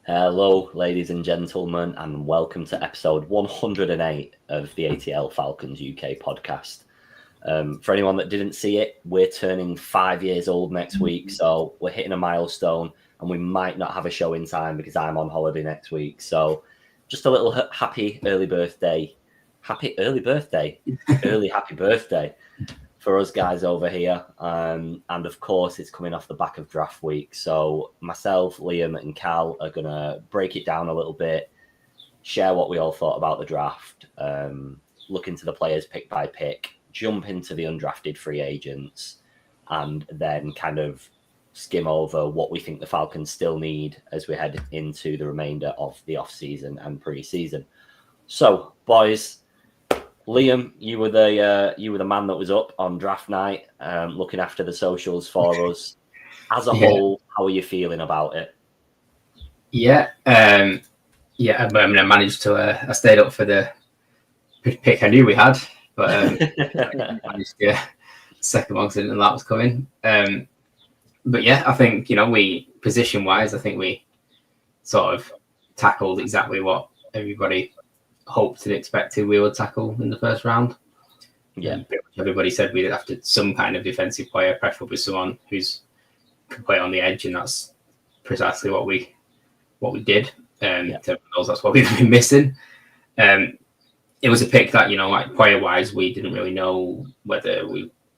Hello, ladies and gentlemen, and welcome to episode 108 of the ATL Falcons UK podcast. For anyone that didn't see it, we're turning 5 years old next week, so we're hitting a milestone, and we might not have a show in time because I'm on holiday next week. So just a little happy early birthday for us guys over here. And of course, it's coming off the back of draft week. So myself, Liam, and Cal are going to break it down a little bit, share what we all thought about the draft, look into the players pick by pick, jump into the undrafted free agents, and then kind of skim over what we think the Falcons still need as we head into the remainder of the off-season and pre-season. So, boys, Liam, you were the man that was up on draft night, looking after the socials for us. As a whole, how are you feeling about it? I managed to. I stayed up for the pick I knew we had, but I managed to get second one because I didn't know that was coming. But yeah, I think we position-wise, I think we sort of tackled exactly what everybody hoped and expected we would tackle in the first round. Yeah, everybody said we'd have to some kind of defensive player, preferably someone who's can play on the edge, and that's precisely what we did. That's what we've been missing. It was a pick that like player wise, we didn't really know whether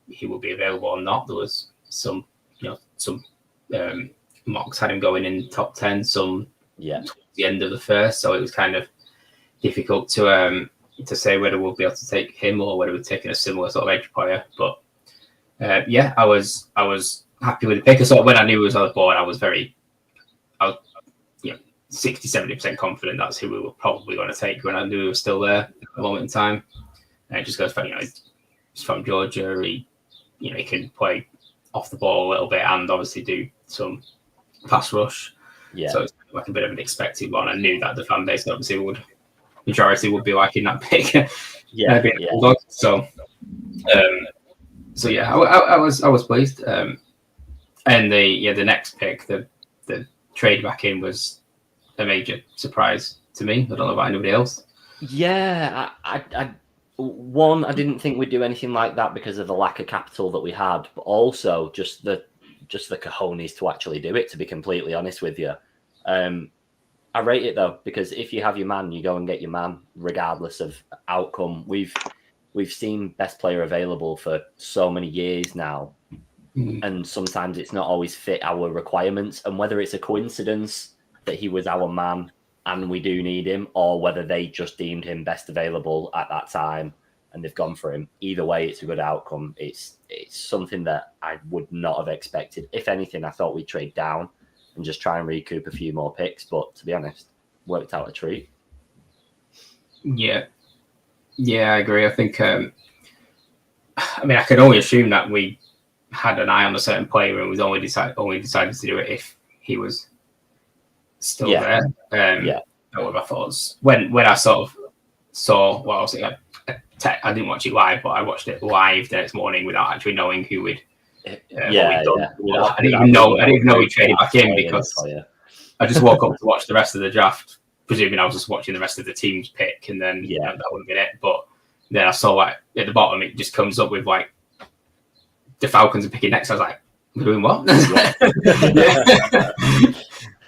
he would be available or not. There was some mocks had him going in top 10, some towards the end of the first, so it was kind of difficult to say whether we'll be able to take him or whether we're taking a similar sort of edge player. But I was happy with the pick. So when I knew he was on the board, I was 60-70% confident that's who we were probably going to take when I knew he was still there at the moment in time. And it just goes for he's from Georgia. He can play off the ball a little bit and obviously do some pass rush. Yeah. So it's like a bit of an expected one. I knew that the fan base obviously majority would be liking that pick. So I was pleased. And the next pick, the trade back in was a major surprise to me. I don't know about anybody else. Yeah, I didn't think we'd do anything like that because of the lack of capital that we had, but also just the cojones to actually do it, to be completely honest with you. I rate it though, because if you have your man, you go and get your man, regardless of outcome. We've seen best player available for so many years now, and sometimes it's not always fit our requirements. And whether it's a coincidence that he was our man and we do need him, or whether they just deemed him best available at that time and they've gone for him, either way, it's a good outcome. It's something that I would not have expected. If anything, I thought we'd trade down and just try and recoup a few more picks, but to be honest, worked out a treat. Yeah, I agree. I think I could only assume that we had an eye on a certain player and was only decided to do it if he was still there. That were my thoughts when I sort of saw. Well, obviously I didn't watch it live, but I watched it live the next morning without actually knowing who we'd. I didn't even know we traded back in because I just woke up to watch the rest of the draft, presuming I was just watching the rest of the team's pick, and then that wouldn't be it. But then I saw at the bottom it just comes up with the Falcons are picking next. I was like, we're doing what? I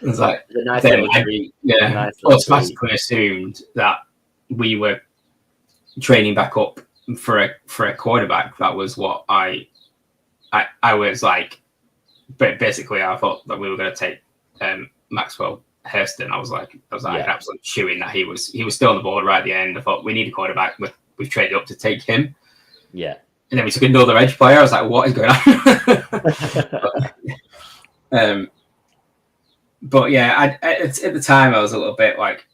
was like, automatically assumed that we were training back up for a quarterback. That was what I was like. But basically, I thought that we were going to take Maxwell Hairston. I was like absolutely chewing that he was still on the board right at the end. I thought we need a quarterback. We've traded up to take him. Yeah. And then we took another edge player. I was like, what is going on? But yeah, at the time I was a little bit like,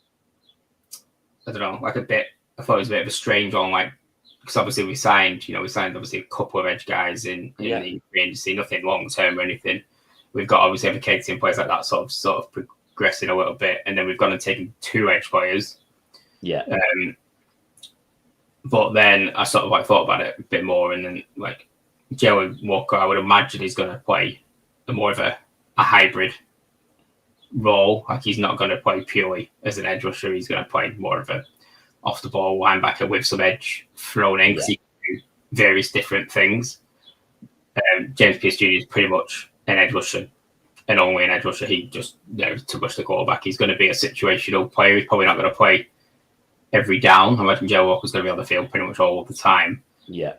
I don't know, like I thought it was a bit of a strange one, like, because obviously we signed obviously a couple of edge guys in the agency, nothing long term or anything. We've got obviously vacated in places like that, sort of progressing a little bit, and then we've gone and taken 2 edge players. Yeah. But then I sort of thought about it a bit more, and then Joe Walker, I would imagine he's going to play more of a hybrid role. Like he's not going to play purely as an edge rusher. He's going to play more of a off the ball linebacker with some edge thrown in because he can do various different things. James Pierce Jr. is pretty much an edge rusher and only an edge rusher. He just to rush the quarterback. He's going to be a situational player. He's probably not going to play every down. I imagine Joe Walker's going to be on the field pretty much all the time. Yeah,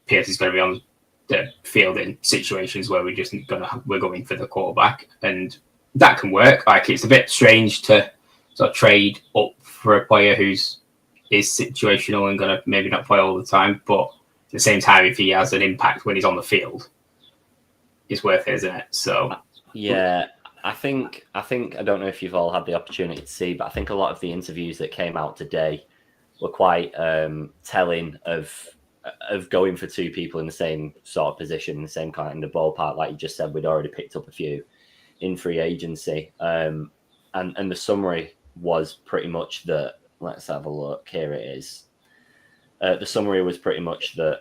Pierce is going to be on the field in situations where we're going for the quarterback, and that can work. Like it's a bit strange to sort of trade up for a player is situational and going to maybe not play all the time, but at the same time, if he has an impact when he's on the field, it's worth it, isn't it? So yeah, I think I don't know if you've all had the opportunity to see, but I think a lot of the interviews that came out today were quite telling of going for two people in the same sort of position, in the same kind of ballpark. Like you just said, we'd already picked up a few in free agency, and the summary was pretty much that. Let's have a look. Here it is. The summary was pretty much that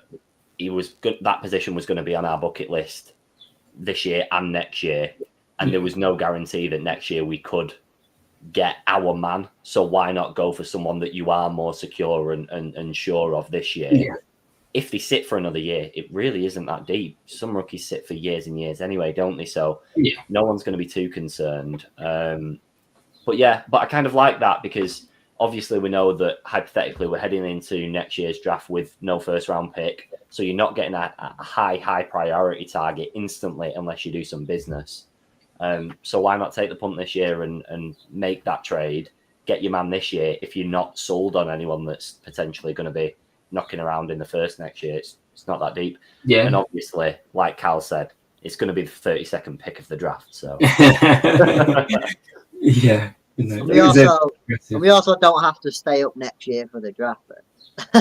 that position was going to be on our bucket list this year and next year, and there was no guarantee that next year we could get our man. So why not go for someone that you are more secure and sure of this year? Yeah. If they sit for another year, it really isn't that deep. Some rookies sit for years and years anyway, don't they? So no one's going to be too concerned. But I kind of like that because obviously we know that hypothetically we're heading into next year's draft with no first round pick. So you're not getting a high priority target instantly unless you do some business. So why not take the punt this year and make that trade, get your man this year if you're not sold on anyone that's potentially going to be knocking around in the first next year. It's not that deep. Yeah. And obviously, like Cal said, it's going to be the 32nd pick of the draft. So yeah. We also don't have to stay up next year for the draft.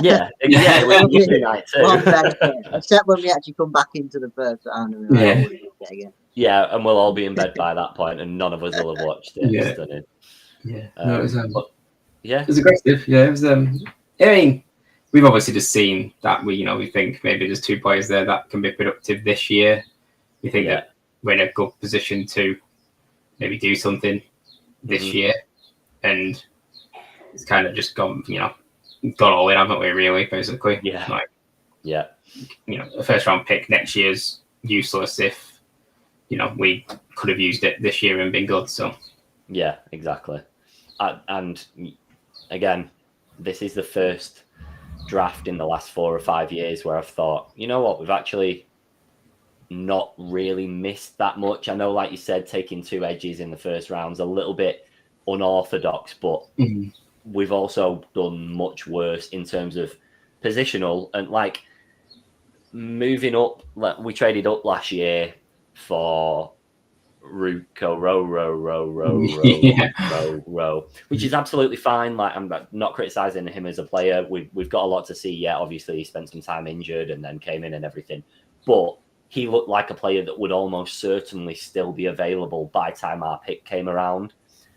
Yeah, we'll be tonight too. Except when we actually come back into the first round. And yeah, and we'll all be in bed by that point, and none of us will have watched it. Yeah, Stunning. Yeah, no, it was. It was aggressive. Yeah, it was. I mean, we've obviously just seen that we think maybe there's two players there that can be productive this year. We think that we're in a good position to maybe do something this year, and it's kind of just gone all in, haven't we? Really, basically. A first round pick next year's useless if we could have used it this year and been good. So yeah, exactly. And again, this is the first draft in the last 4 or 5 years where I've thought, you know what, we've actually not really missed that much. I know, like you said, taking 2 edges in the first round's a little bit unorthodox, but we've also done much worse in terms of positional and like moving up. We traded up last year for Ruko row, which is absolutely fine. Like I'm not criticizing him as a player. We've got a lot to see yet. Obviously, he spent some time injured and then came in and everything, but he looked like a player that would almost certainly still be available by the time our pick came around.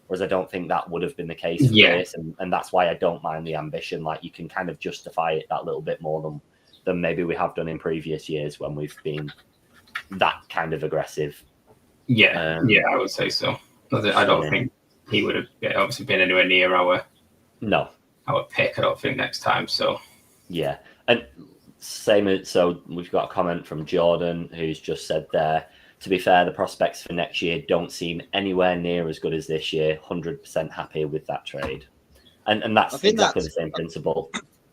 Whereas I don't think that would have been the case for this, and that's why I don't mind the ambition. Like you can kind of justify it that little bit more than maybe we have done in previous years when we've been that kind of aggressive. Yeah, I would say so. I don't think he would have obviously been anywhere near our pick. I don't think next time. So yeah, and so we've got a comment from Jordan who's just said there. To be fair, the prospects for next year don't seem anywhere near as good as this year. 100% happy with that trade, and that's exactly the same principle.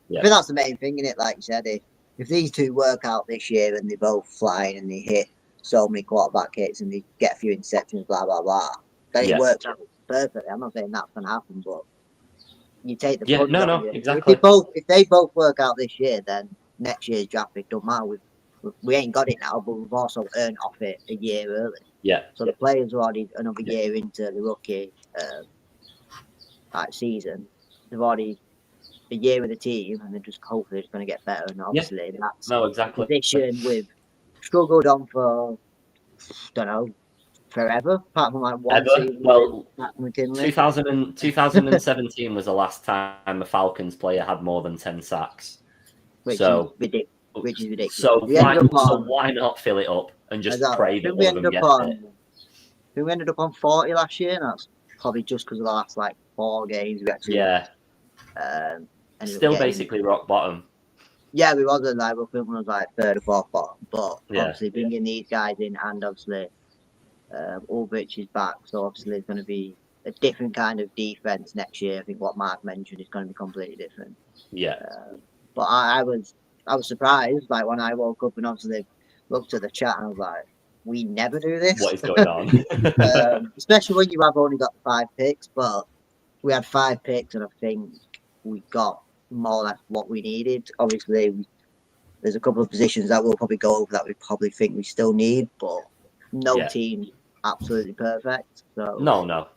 Yeah, I think that's the main thing in it. Like you said, if these two work out this year and they both fly and they hit so many quarterback hits and they get a few interceptions, blah blah blah, then it works out perfectly. I'm not saying that's gonna happen, but you take the exactly. If they both work out this year, then next year's draft pick don't matter. We ain't got it now, but we've also earned off it a year early. Yeah. So the players are already another year into the rookie season. They've already a year with the team, and they're just hopefully it's going to get better. And obviously, that's exactly. position we've struggled on for forever. Apart from like one season. Well, 2017 was the last time a Falcons player had more than 10 sacks. Which is ridiculous. So why not fill it up and just pray that one of them gets it? we ended up on 40 last year, and that's probably just because of the last like 4 games we actually. Yeah. Ended Still up getting, basically rock bottom. Yeah, we wasn't like we was like 3rd or 4th bottom, but Yeah. obviously bringing these guys in, and obviously Ulbrich is back, so obviously it's going to be a different kind of defense next year. I think what Mark mentioned is going to be completely different. Yeah. But I was surprised, like when I woke up and obviously looked at the chat and I was like, we never do this. What is going on? Especially when you have only got 5 picks, but we had 5 picks and I think we got more or less what we needed. Obviously, there's a couple of positions that we'll probably go over that we probably think we still need, but no team's absolutely perfect. So no.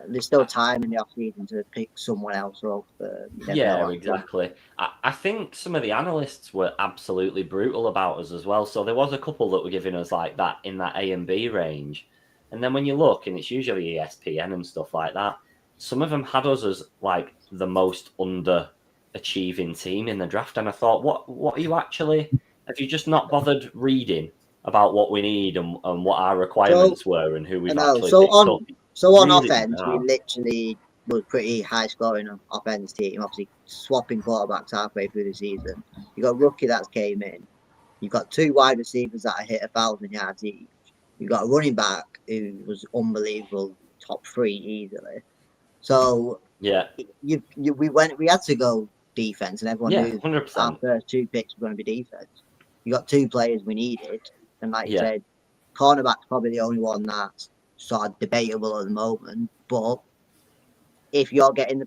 There's still time in the off-season to pick someone else up. Exactly. I think some of the analysts were absolutely brutal about us as well. So there was a couple that were giving us like that in that A and B range. And then when you look, and it's usually ESPN and stuff like that, some of them had us as like the most underachieving team in the draft. And I thought, what are you actually... Have you just not bothered reading about what we need and what our requirements were and who we've actually picked up? So on offense, we literally was pretty high scoring on offense team. Obviously, swapping quarterbacks halfway through the season. You got a rookie that's came in. You've got 2 wide receivers that hit 1,000 yards each. You've got a running back who was unbelievable, top 3 easily. So yeah, we had to go defense, and everyone knew 100%. our first 2 picks were going to be defense. You got 2 players we needed, and like you said, cornerback's probably the only one that's sort of debatable at the moment. But if you're getting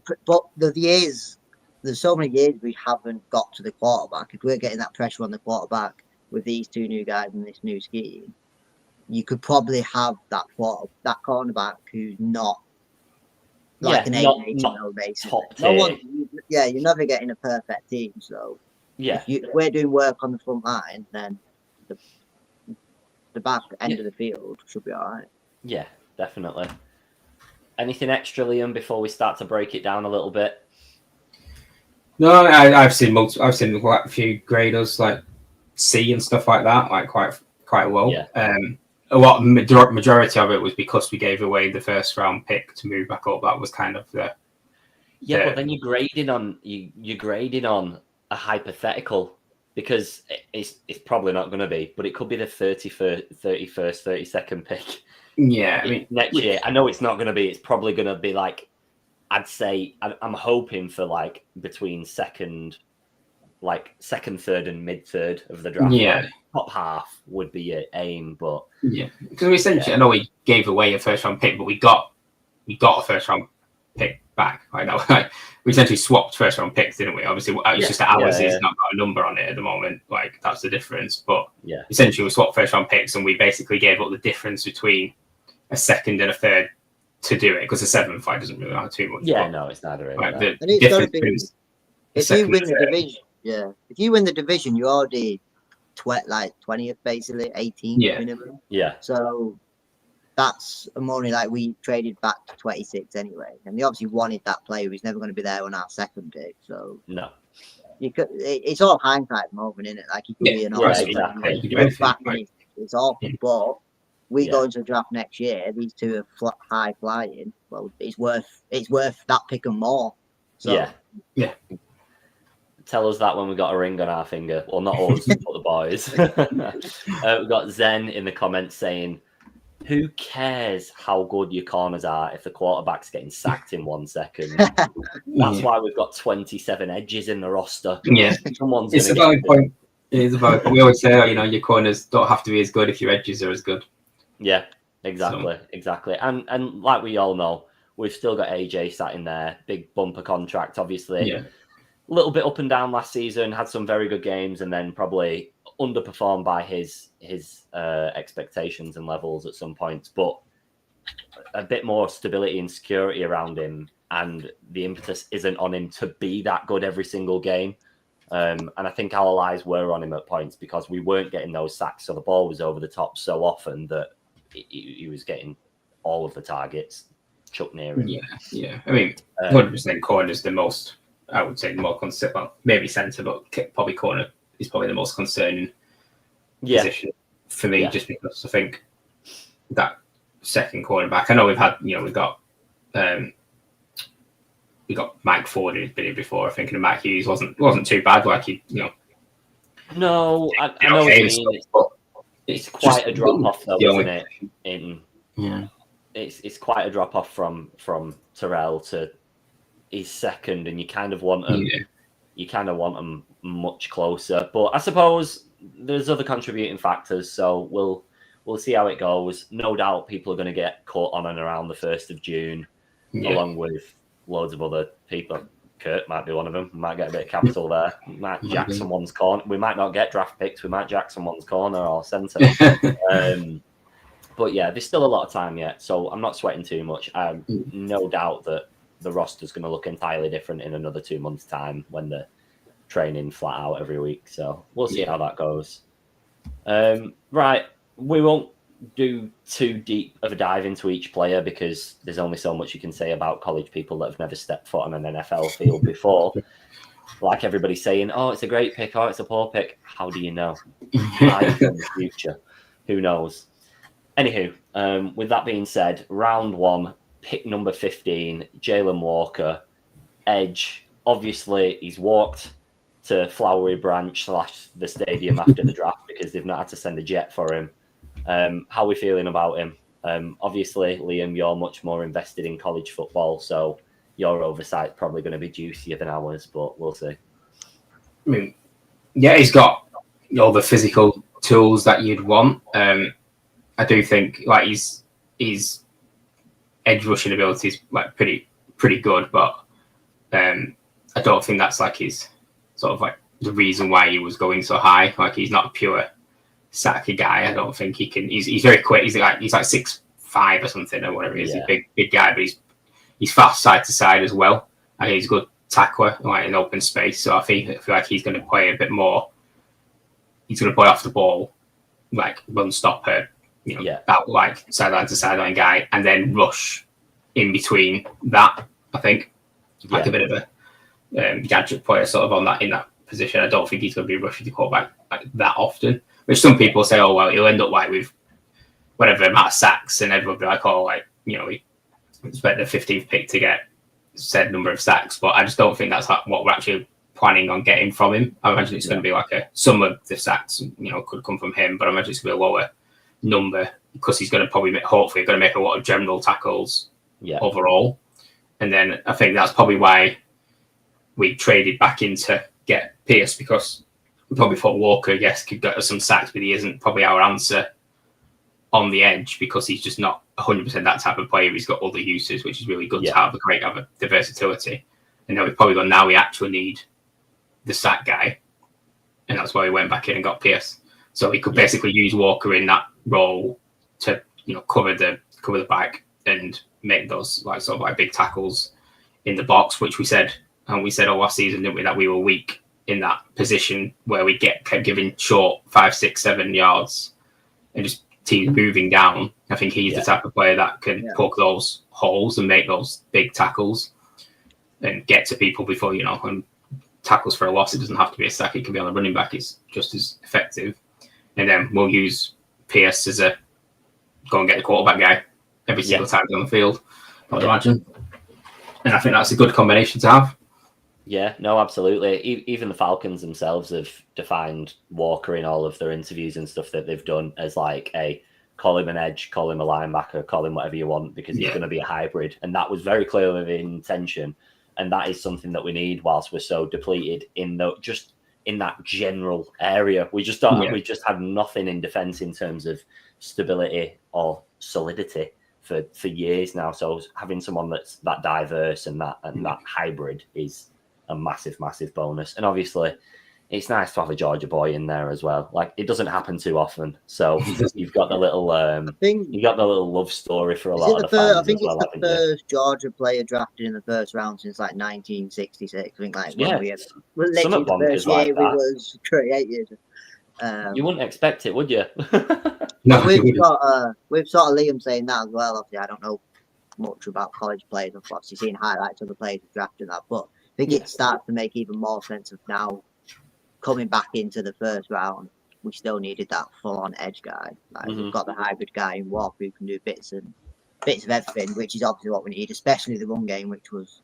there's so many years we haven't got to the quarterback. If we're getting that pressure on the quarterback with these 2 new guys in this new scheme, you could probably have that cornerback who's not like an 8-year-old basically. You're never getting a perfect team. So if we're doing work on the front line, then the back end of the field should be all right. Yeah, definitely. Anything extra, Liam, before we start to break it down a little bit? No, I've seen quite a few graders like C and stuff like that, like quite well. Yeah. A lot majority of it was because we gave away the 1st round pick to move back up. That was kind of the but then you're grading on a hypothetical, because it's probably not going to be, but it could be the 31st, 32nd pick. Yeah, I mean next year. I know it's not going to be. It's probably going to be like, I'd say I'm hoping for like between second, 3rd and mid-3rd of the draft. Yeah, like, top half would be your aim, but because we essentially, I know we gave away a 1st round pick, but we got a 1st round pick back. I know, we essentially swapped 1st round picks, didn't we? Obviously, it's just that ours is not got a number on it at the moment. Like that's the difference. But essentially, we swapped 1st round picks, and we basically gave up the difference between a 2nd and a 3rd to do it, because the 7th doesn't really matter too much. Yeah, no, it's not really. Like, and it's got to be, if you win the division, if you win the division, you're already 20th, basically 18th minimum. Yeah. So that's money like we traded back to 26 anyway, and they obviously wanted that player who's never going to be there on our 2nd pick. So no, you could. It's all hindsight moment, isn't it? Like you could be an exactly. It's awful, but we go into the draft next year. These 2 are high flying. Well, it's worth that pick and more. So, yeah. Tell us that when we got a ring on our finger. Well, not us, but the boys. We've got Zen in the comments saying, who cares how good your corners are if the quarterback's getting sacked in 1 second? That's why we've got 27 edges in the roster. Yeah. It's a valid point. It is a valid point. We always say, your corners don't have to be as good if your edges are as good. Yeah, exactly. And like we all know, we've still got AJ sat in there, big bumper contract, obviously. Yeah. A little bit up and down last season, had some very good games, and then probably underperformed by his expectations and levels at some points. But a bit more stability and security around him, and the impetus isn't on him to be that good every single game. And I think our eyes were on him at points because we weren't getting those sacks, so the ball was over the top so often that he was getting all of the targets chucked near him. Yeah. I mean, 100% corner is the most, I would say, the more concerned. Well, maybe centre, but probably corner is probably the most concerning position for me, just because I think that second cornerback. I know we've got Mike Ford who's been here before. I think, and Matt Hughes wasn't too bad. Like No, I know what you mean. It's quite a drop off, though, isn't it? It's quite a drop off from Terrell to his second, and you kind of want them. Yeah. You kind of want them much closer, but I suppose there's other contributing factors. So we'll see how it goes. No doubt, people are going to get caught on and around the 1st of June, along with loads of other people. Kurt might be one of them. We might get a bit of capital there. We might jack someone's corner. We might not get draft picks. We might jack someone's corner or centre. But yeah, there's still a lot of time yet, so I'm not sweating too much. No doubt that the roster's going to look entirely different in another 2 months' time when they're training flat out every week. So we'll see how that goes. Right, we won't do too deep of a dive into each player because there's only so much you can say about college people that have never stepped foot on an NFL field before. Like everybody's saying, oh, it's a great pick, oh, it's a poor pick. How do you know? Life in the future. Who knows? Anywho, with that being said, round 1, pick number 15, Jalen Walker, edge. Obviously, he's walked to Flowery Branch / the stadium after the draft because they've not had to send a jet for him. How are we feeling about him? Obviously, Liam, you're much more invested in college football, so your oversight's probably going to be juicier than ours, but we'll see. I mean, yeah, he's got all the physical tools that you'd want. I do think like his edge rushing ability is like pretty good, but I don't think that's like his sort of like the reason why he was going so high. Like he's not a pure sacker guy. I don't think he can. He's very quick. He's like 6'5" or something or whatever. He's a big guy, but he's fast side to side as well, and he's a good tackler like in open space. So I feel like he's going to play a bit more. He's going to play off the ball, like run stopper. That like sideline to sideline guy, and then rush in between that. I think like a bit of a gadget player, sort of in that position. I don't think he's going to be rushing the quarterback like that often. Which some people say, oh well, he'll end up like with whatever amount of sacks, and everyone will be like, oh, like he spent the 15th pick to get said number of sacks. But I just don't think that's what we're actually planning on getting from him. I imagine it's going to be like some of the sacks, could come from him, but I imagine it's going to be a lower number because he's going to probably hopefully going to make a lot of general tackles overall. And then I think that's probably why we traded back in to get Pierce, because we probably thought Walker, could get us some sacks, but he isn't probably our answer on the edge because he's just not 100% that type of player. He's got other uses, which is really good to have. Great to have the versatility. And then we've probably gone, now we actually need the sack guy. And that's why we went back in and got Pierce. So we could basically use Walker in that role to, cover the back and make those like sort of like big tackles in the box, which we said last season, didn't we, that we were weak in that position where we kept giving short 5, 6, 7 yards and just teams moving down. I think he's the type of player that can poke those holes and make those big tackles and get to people before, and tackles for a loss. It doesn't have to be a sack. It can be on a running back. It's just as effective. And then we'll use Pierce as a go and get the quarterback guy every single time he's on the field, I would imagine. And I think that's a good combination to have. Yeah, no, absolutely. Even the Falcons themselves have defined Walker in all of their interviews and stuff that they've done as like call him an edge, call him a linebacker, call him whatever you want, because he's going to be a hybrid. And that was very clearly the intention. And that is something that we need whilst we're so depleted in that general area. We just we just had nothing in defense in terms of stability or solidity for years now. So having someone that's that diverse and that hybrid is a massive bonus. And obviously it's nice to have a Georgia boy in there as well. Like, it doesn't happen too often. So you've got the little love story for a lot of the fans. I think it's the first Georgia player drafted in the first round since like 1966. I think when we literally the first year we was created. You wouldn't expect it, would you? No, we've sort of Liam saying that as well. Obviously, I don't know much about college players. I've obviously seen highlights of the players drafting that, but I think it starts to make even more sense of now coming back into the first round we still needed that full-on edge guy. Like we've got the hybrid guy in Walker who can do bits of everything, which is obviously what we need, especially the run game, which was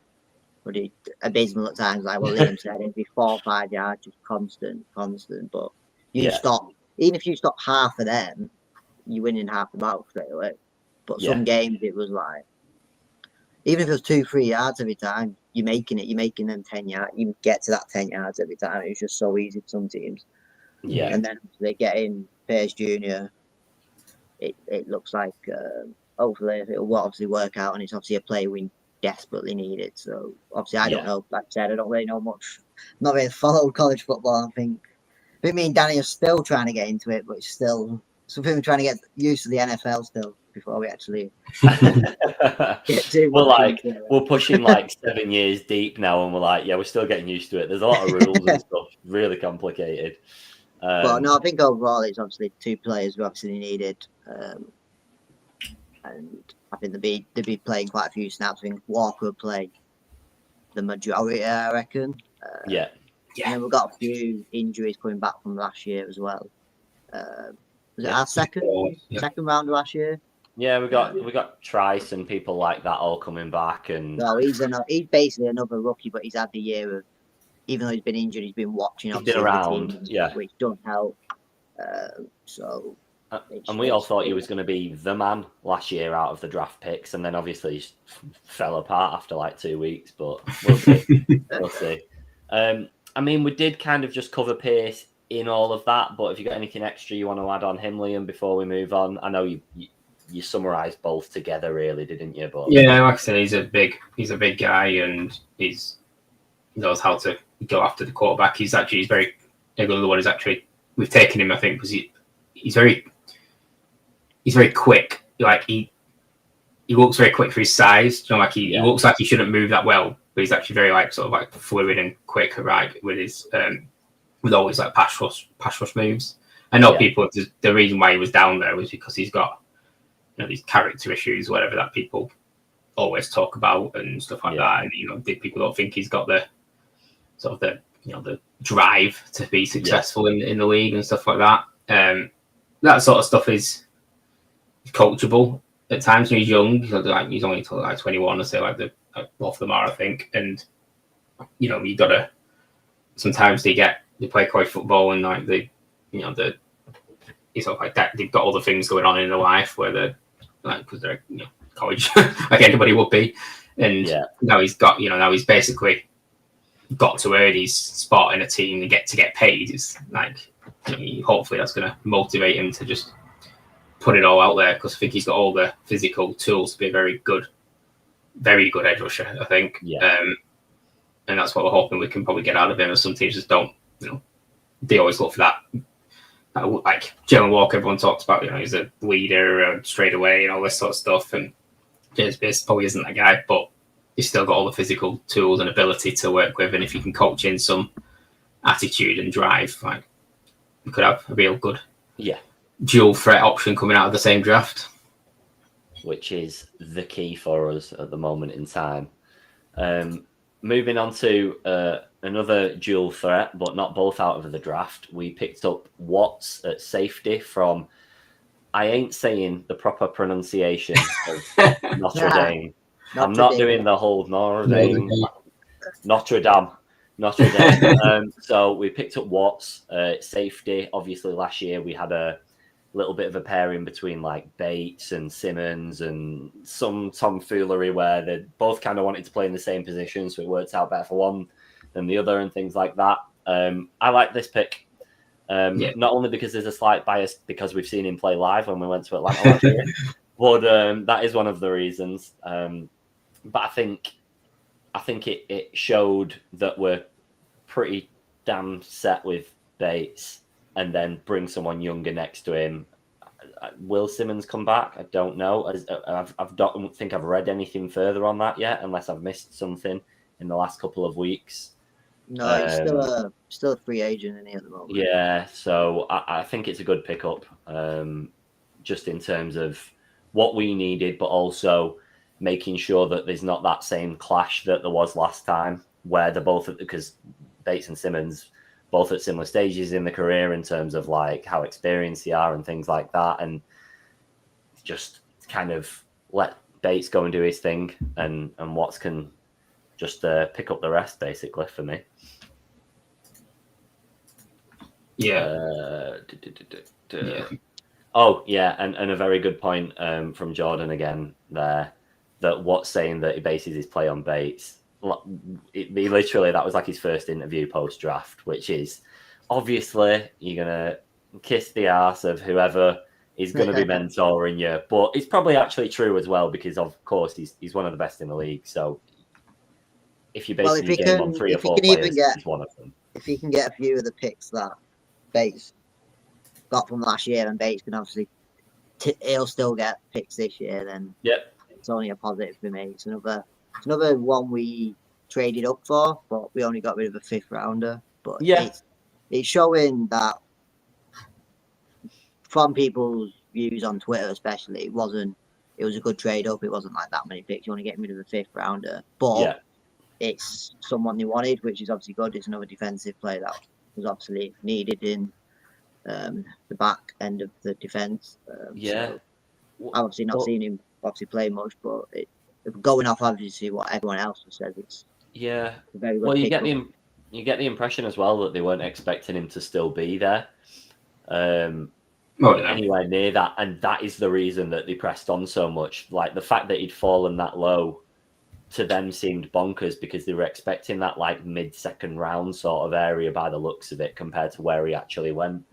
pretty abysmal at times. Like what Liam said, it'd be 4 or 5 yards, just constant. But stop, even if you stop half of them, you're winning half the battle straight away. But some games it was like, even if it was 2-3 yards every time, you're making them 10 yards. You get to that 10 yards every time. It's just so easy for some teams. Yeah. And then they get in Pace Jr. It looks like hopefully it will obviously work out, and it's obviously a play we desperately needed. So obviously I don't know. Like I said, I don't really know much. Not really followed college football. I think me and Danny are still trying to get into it, but it's still something we're trying to get used to the NFL still before we actually get to. We're pushing like 7 years deep now, and we're like, we're still getting used to it. There's a lot of rules and stuff, really complicated. But no, I think overall it's obviously 2 players we obviously needed, and I think they'd be playing quite a few snaps. I think Walker would play the majority, I reckon. And then we've got a few injuries coming back from last year as well. Was it our second round last year? Yeah, we got Trice and people like that all coming back, and no, he's basically another rookie, but he's had the year of, even though he's been injured, he's been watching. He's been around, which don't help. And we all thought he was going to be the man last year out of the draft picks, and then obviously he fell apart after like 2 weeks. But we'll see. We'll see. I mean, we did kind of just cover Pace in all of that, but if you got anything extra you want to add on him, Liam, before we move on? I know you summarised both together, really, didn't you? But yeah, like I said, he's a big guy, and he knows how to go after the quarterback. He's very another one is actually we've taken him, I think, because he's very quick. Like he walks very quick for his size. You know, like he looks like he shouldn't move that well, but he's actually very sort of fluid and quick, right? With his with always pass rush moves. I know people. The reason why he was down there was because he's got these character issues, whatever that people always talk about and stuff like that. And people don't think he's got the sort of the drive to be successful in the league and stuff like that. That sort of stuff is coachable at times when he's young. He's only 21, I say both of them are, I think. And you gotta sometimes they play college football and it's sort of like that. They've got all the things going on in their life where they're because they're college like anybody would be. And now he's basically got to earn his spot in a team and get paid. It's hopefully that's going to motivate him to just put it all out there, because I think he's got all the physical tools to be a very good edge rusher, I think. And that's what we're hoping we can probably get out of him, as some teams just don't, they always look for that. Like Jalen Walker, everyone talks about, he's a leader straight away and all this sort of stuff. And James Pierce probably isn't that guy, but he's still got all the physical tools and ability to work with. And if you can coach in some attitude and drive, you could have a real good dual threat option coming out of the same draft. Which is the key for us at the moment in time. Moving on to another dual threat, but not both out of the draft. We picked up Watts at safety from, I ain't saying the proper pronunciation of Notre Dame. I'm not doing the whole Notre Dame. So we picked up Watts safety. Obviously, last year we had a little bit of a pairing between Bates and Simmons and some tomfoolery where they both kind of wanted to play in the same position, so it worked out better for one than the other and things like that. I like this pick, not only because there's a slight bias because we've seen him play live when we went to Atlanta last year, but that is one of the reasons. But I think it showed that we're pretty damn set with Bates, and then bring someone younger next to him. Will Simmons come back? I don't know. I don't think I've read anything further on that yet, unless I've missed something in the last couple of weeks. No, he's still a free agent in here at the moment. Yeah, so I think it's a good pickup, just in terms of what we needed, but also making sure that there's not that same clash that there was last time, where they're both, because Bates and Simmons both at similar stages in the career in terms of like how experienced they are and things like that, and just kind of let Bates go and do his thing, and Watts can just pick up the rest, basically, for me. Yeah. Oh, yeah, and a very good point from Jordan again there, that Watts saying that he bases his play on Bates. He literally, that was like his first interview post-draft, which is, obviously, you're going to kiss the ass of whoever is going to be mentoring you. But it's probably actually true as well, because, of course, he's one of the best in the league. So if you're basing your game on 3 or 4 players, he's one of them. If he can get a few of the picks that Bates got from last year, and Bates can obviously, he'll still get picks this year, then it's only a positive for me. It's another one we traded up for, but we only got rid of a 5th rounder. But it's showing that, from people's views on Twitter especially, it was a good trade up. It wasn't like that many picks. You only get rid of a 5th rounder, but it's someone they wanted, which is obviously good. It's another defensive player that was obviously needed in the back end of the defense. So I've obviously not seen him play much, but going off obviously what everyone else has said, it's a very good. Well, you get the impression as well that they weren't expecting him to still be there. Anywhere near that, and that is the reason that they pressed on so much. Like the fact that he'd fallen that low to them seemed bonkers, because they were expecting that like mid-second round sort of area by the looks of it, compared to where he actually went.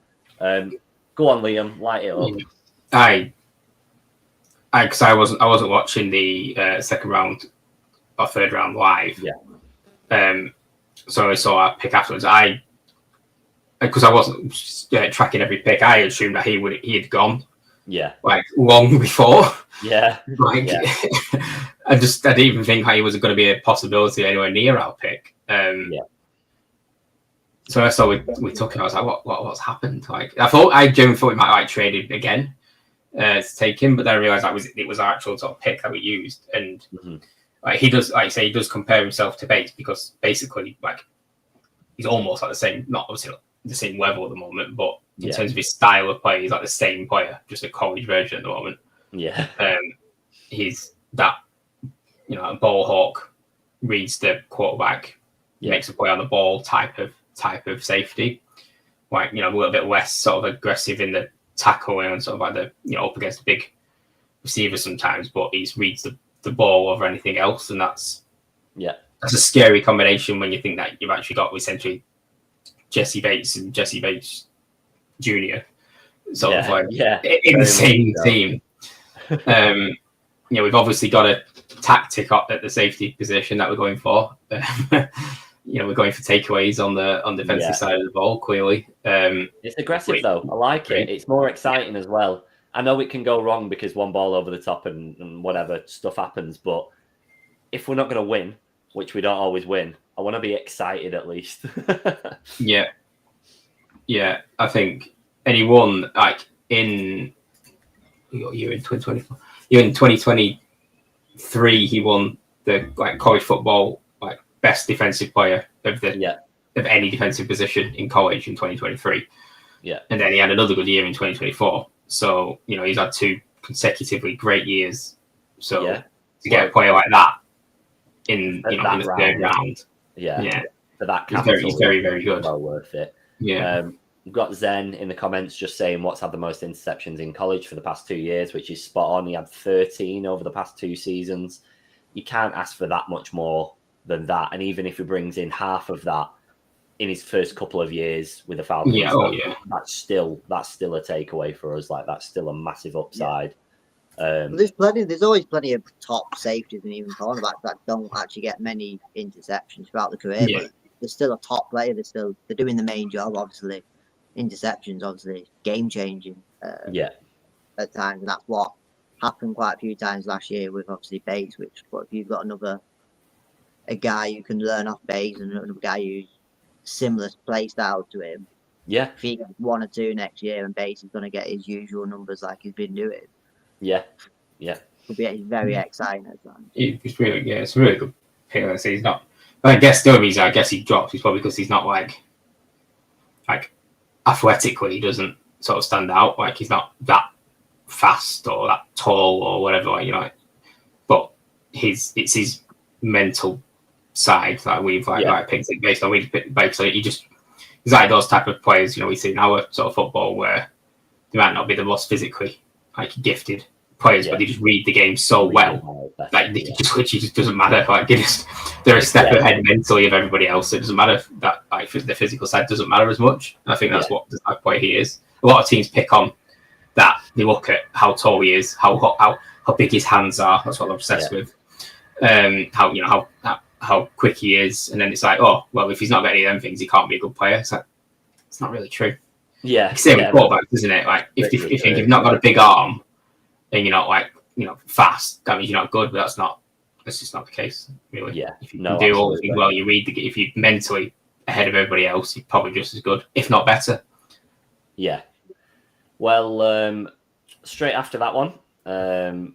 Go on, Liam, light it up. Because I wasn't watching the second round or third round live. So I saw a pick afterwards. Because I wasn't tracking every pick, I assumed that he had gone. Like long before. I didn't even think he was going to be a possibility anywhere near our pick. So I saw we took him. I was like, what's happened? Like I genuinely thought we might like traded again to take him, but then I realized it was our actual sort of pick that we used. And like he does, like I say, he does compare himself to Bates, because basically like he's almost like the same, not obviously the same level at the moment, but in terms of his style of play, he's like the same player, just a college version at the moment. He's that, a ball hawk, reads the quarterback, makes a play on the ball type of safety. Like, a little bit less sort of aggressive in the tackle and sort of like the, up against a big receiver sometimes, but he reads the ball over anything else. And that's a scary combination when you think that you've actually got essentially Jesse Bates and Jesse Bates Jr. sort of like in the same team. We've obviously got a tactic up at the safety position that we're going for. We're going for takeaways on the defensive side of the ball, clearly. It's aggressive, though. I like it. It's more exciting as well. I know it can go wrong because one ball over the top and whatever stuff happens, but if we're not going to win, which we don't always win, I want to be excited at least. I think anyone like in 2024, in 2023, he won the college football best defensive player of any defensive position in college in 2023. And then he had another good year in 2024. So he's had 2 consecutively great years. So to get a player like that in in the third round, for that he's very, very good. Well worth it. We've got Zen in the comments just saying what's had the most interceptions in college for the past 2 years, which is spot on. He had 13 over the past 2 seasons. You can't ask for that much more than that. And even if he brings in half of that in his first couple of years with the Falcons, that's still a takeaway for us. Like, that's still a massive upside. There's always plenty of top safeties and even cornerbacks that don't actually get many interceptions throughout the career. But they're still a top player. They're doing the main job, obviously. Interceptions, obviously, game changing at times, and that's what happened quite a few times last year with obviously Bates. But if you've got a guy who can learn off Bates and another guy who's similar play style to him, if he gets 1 or 2 next year and Bates is going to get his usual numbers like he's been doing, it'll be very exciting at times. It's a really good pick. He's not. I guess the only reason he drops is probably because he's not like like athletically, he doesn't sort of stand out. Like he's not that fast or that tall or whatever. Like, you know, but it's his mental side that we've picked it based on. We picked based on he's like those type of players, you know, we see in our sort of football where they might not be the most physically like gifted players, but they just read the game so well. Like they just doesn't matter. Like they're a step ahead mentally of everybody else. It doesn't matter that like the physical side doesn't matter as much. And I think that's what the type of player he is. A lot of teams pick on that. They look at how tall he is, how big his hands are. That's what I'm obsessed with. How quick he is, and then it's like, oh well, if he's not got any of them things, he can't be a good player. It's like it's not really true. Yeah, same with quarterbacks, isn't it? Like if you've not got a big arm and you're not like fast, that means you're not good. But that's just not the case, really. Yeah, if you do all the things well, you read if you're mentally ahead of everybody else, you're probably just as good, if not better. Yeah. Well, straight after that one,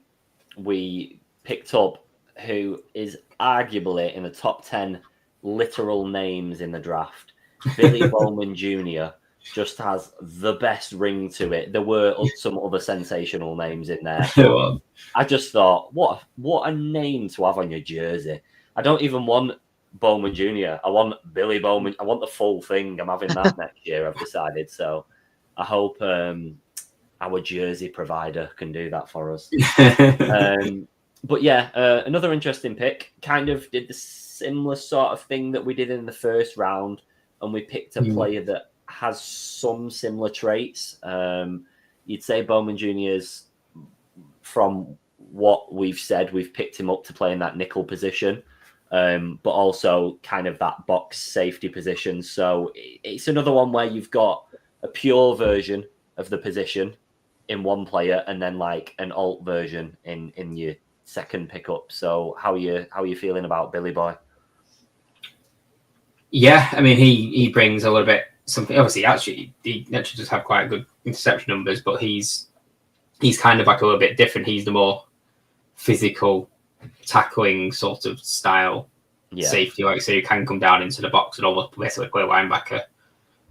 we picked up who is arguably in the top 10 literal names in the draft. Billy Bowman Jr. just has the best ring to it. There were some other sensational names in there. I just thought, what a name to have on your jersey. I don't even want Bowman Jr. I want Billy Bowman. I want the full thing. I'm having that next year, I've decided. So I hope our jersey provider can do that for us. But yeah, another interesting pick. Kind of did the similar sort of thing that we did in the first round, and we picked a player that has some similar traits. You'd say Bowman Jr.'s, from what we've said, we've picked him up to play in that nickel position, but also kind of that box safety position. So it's another one where you've got a pure version of the position in one player, and then like an alt version in your second pickup. So how are you feeling about Billy Boy? Yeah, I mean he brings a little bit something. Obviously, he actually just have quite good interception numbers, but he's kind of like a little bit different. He's the more physical tackling sort of style safety, like so you can come down into the box and almost basically play linebacker